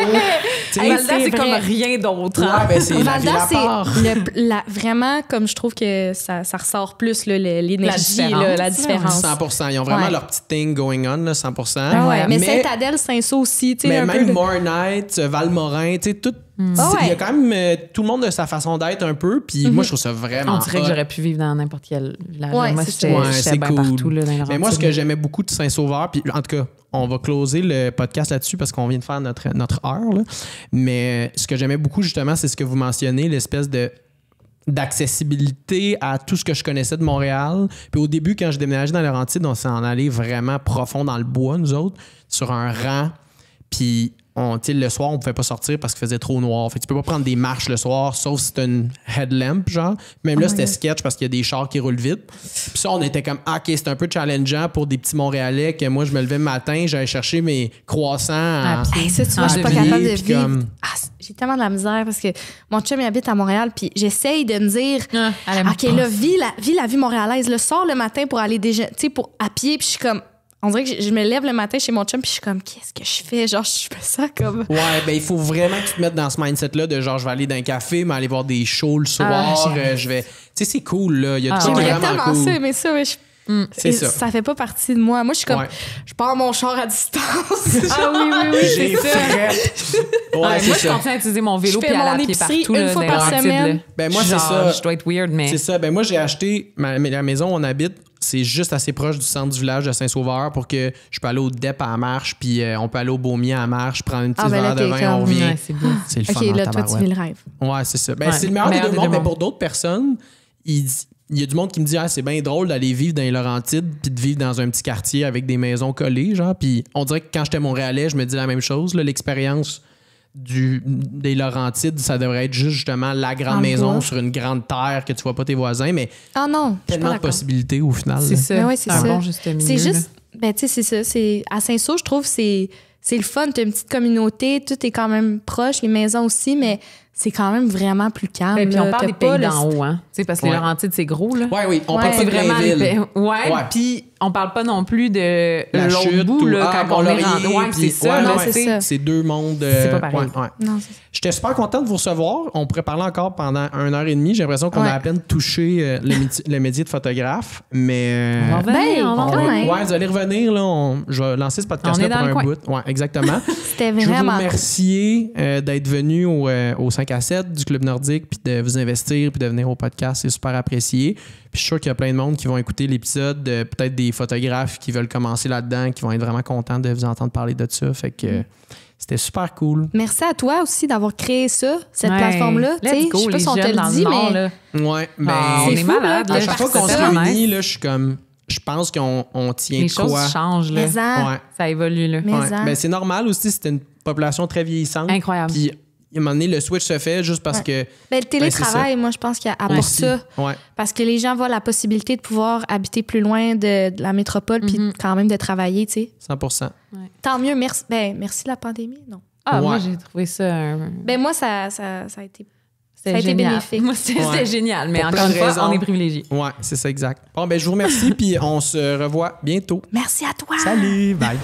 Tu sais, Hey, Val-d'A, c'est c'est comme vrai. rien d'autre. ouais, hein? ben, c'est la ville Val-d'A, à part. c'est vraiment comme je trouve que ça ressort plus là, l'énergie, La la différence, différence. 100%. Ils ont vraiment Ouais. leur petit thing going on, là, 100%. Ah ouais, mais Saint-Adèle, Saint-Saul aussi, tu sais, mais un même peu. Mornight, Valmorin, tu sais, tout. Ah Il y a ouais. quand même tout le monde de sa façon d'être un peu. Puis moi, je trouve ça vraiment. On dirait que hot. j'aurais pu vivre dans n'importe quel village. Ouais, Moi, c'est j'étais ça. Ouais, j'étais c'est bien cool. partout là, dans les Mais moi, ce Laurentides. que j'aimais beaucoup de Saint-Sauveur, puis en tout cas, on va closer le podcast là-dessus parce qu'on vient de faire notre heure. Là. Mais ce que j'aimais beaucoup, justement, c'est ce que vous mentionnez, l'espèce d'accessibilité à tout ce que je connaissais de Montréal. Puis au début, quand je déménageais dans les Laurentides, on s'en allait vraiment profond dans le bois, nous autres, sur un rang. Puis, le soir, on pouvait pas sortir parce qu'il faisait trop noir. Fait que tu peux pas prendre des marches le soir, sauf si t'as une headlamp, genre. Même là, c'était sketch parce qu'il y a des chars qui roulent vite. Puis ça, on était comme, OK, c'est un peu challengeant pour des petits Montréalais que moi, je me levais le matin, j'allais chercher mes croissants à Hey, ça, tu vois, je suis pas pied, capable de puis vivre. comme- J'ai tellement de la misère parce que mon chum il habite à Montréal, puis j'essaye de me dire, allez, OK, là, vis la vie montréalaise. Là, sors le matin pour aller déjeuner, tu sais, pour à pied, puis je suis comme. On dirait que je me lève le matin chez mon chum, puis je suis comme, qu'est-ce que je fais? Genre, je fais ça comme. Ouais, ben il faut vraiment que tu te mettes dans ce mindset-là de genre, je vais aller dans un café, mais aller voir des shows le soir, je vais... Tu sais, c'est cool, là. Il y a tout ça qui est J'aimerais vraiment tellement cool. ça, mais ça, ouais, C'est ça. Ça fait pas partie de moi. Moi, je suis comme, Ouais. je pars mon char à distance. Ah oui, J'ai c'est ça. Ouais, Ouais, c'est moi, je ça. continue à utiliser mon vélo Je puis fais aller à mon pied épicerie partout. une là, fois dans les par Laurentides, semaine. là. Ben, moi, c'est Genre, ça. Je dois être weird, mais... C'est ça. Ben moi, j'ai acheté la maison où on habite. C'est juste assez proche du centre du village de Saint-Sauveur pour que je peux aller au DEP à la marche, puis on peut aller au Beaumier à la marche, prendre une petite ben là, verre de t'es vin, on comme- revient. Ouais, c'est bien. C'est le fun. OK, en là, toi, tu tabarouette. vis le rêve. Ouais, c'est ça. Ben, Ouais. c'est le meilleur des deux mondes, mais mondes. pour d'autres personnes, il y a du monde qui me dit c'est bien drôle d'aller vivre dans les Laurentides puis de vivre dans un petit quartier avec des maisons collées, genre. Puis on dirait que quand j'étais Montréalais, je me dis la même chose. Là, l'expérience des Laurentides, ça devrait être juste justement la grande En maison bois. sur une grande terre que tu vois pas tes voisins, mais Ah non, je suis tellement pas de d'accord. possibilités au final. C'est là. ça. Ben ouais, c'est un ça. bon juste milieu. C'est là. juste, ben tu sais, c'est ça. C'est à Saint-Saul, je trouve, c'est le fun. T'as une petite communauté, tout est quand même proche, les maisons aussi, mais c'est quand même vraiment plus calme. Ben, puis là. on parle T'as des pas pays le- d'en haut, hein. Tu sais, parce que les Ouais. Laurentides, c'est gros, là. Ouais, oui, on Ouais. parle pas C'est de vraiment les Blainville. pays. Ouais, Ouais. puis on parle pas non plus de La l'autre chute bout, ou là, quand on est rendu. Ouais, c'est puis- ça, ouais, là, non, c'est tu sais. ça. C'est deux mondes. C'est pas pareil. Ouais, ouais. Non, c'est ça. J'étais super content de vous recevoir. On pourrait parler encore pendant 1h30. J'ai l'impression qu'on Ouais. a à peine touché le métier de photographe. Mais. On va revenir, Ben, on va quand revenir. même. Ouais, vous allez revenir. Là, je vais lancer ce On podcast-là est dans pour le un coin. bout. Ouais, exactement. C'était Je veux vous vraiment cool. remercier d'être venu au 5 à 7 du Club Nordique, puis de vous investir, puis de venir au podcast. C'est super apprécié. Puis je suis sûr qu'il y a plein de monde qui vont écouter l'épisode, peut-être des photographes qui veulent commencer là-dedans, qui vont être vraiment contents de vous entendre parler de ça. Fait que c'était super cool. Merci à toi aussi d'avoir créé ça, cette Ouais. plateforme-là. Tu sais, Let's go, je sais pas les si on te jeunes dans le le dit, Nord, mais là. Ouais, ben. Ah, on c'est est fou, malade, là. à là. chaque fois qu'on Ça se fait vraiment réunit, nice. là, je suis comme. Je pense qu'on tient Les de choses quoi. changent, là. mais en- Ouais. Ça évolue, là. Mais Ouais. en- Ben, c'est normal aussi, c'était une population très vieillissante. Incroyable. Puis, à un moment donné, le switch se fait juste parce que. Ben, le télétravail, moi, je pense qu'il apporte Aussi. ça. Ouais. Parce que les gens voient la possibilité de pouvoir habiter plus loin de la métropole puis quand même de travailler, tu sais. 100%. Tant mieux, merci. Ben, merci la pandémie, non. Ah, moi, Ouais. j'ai trouvé ça... Ben, moi, ça a été... C'était ça a été génial. bénéfique. Moi, c'était Ouais. génial. Mais Pour encore plein une de fois, raisons. on est privilégiés. Ouais, c'est ça, exact. Bon, ben, je vous remercie, puis on se revoit bientôt. Merci à toi! Salut! Bye!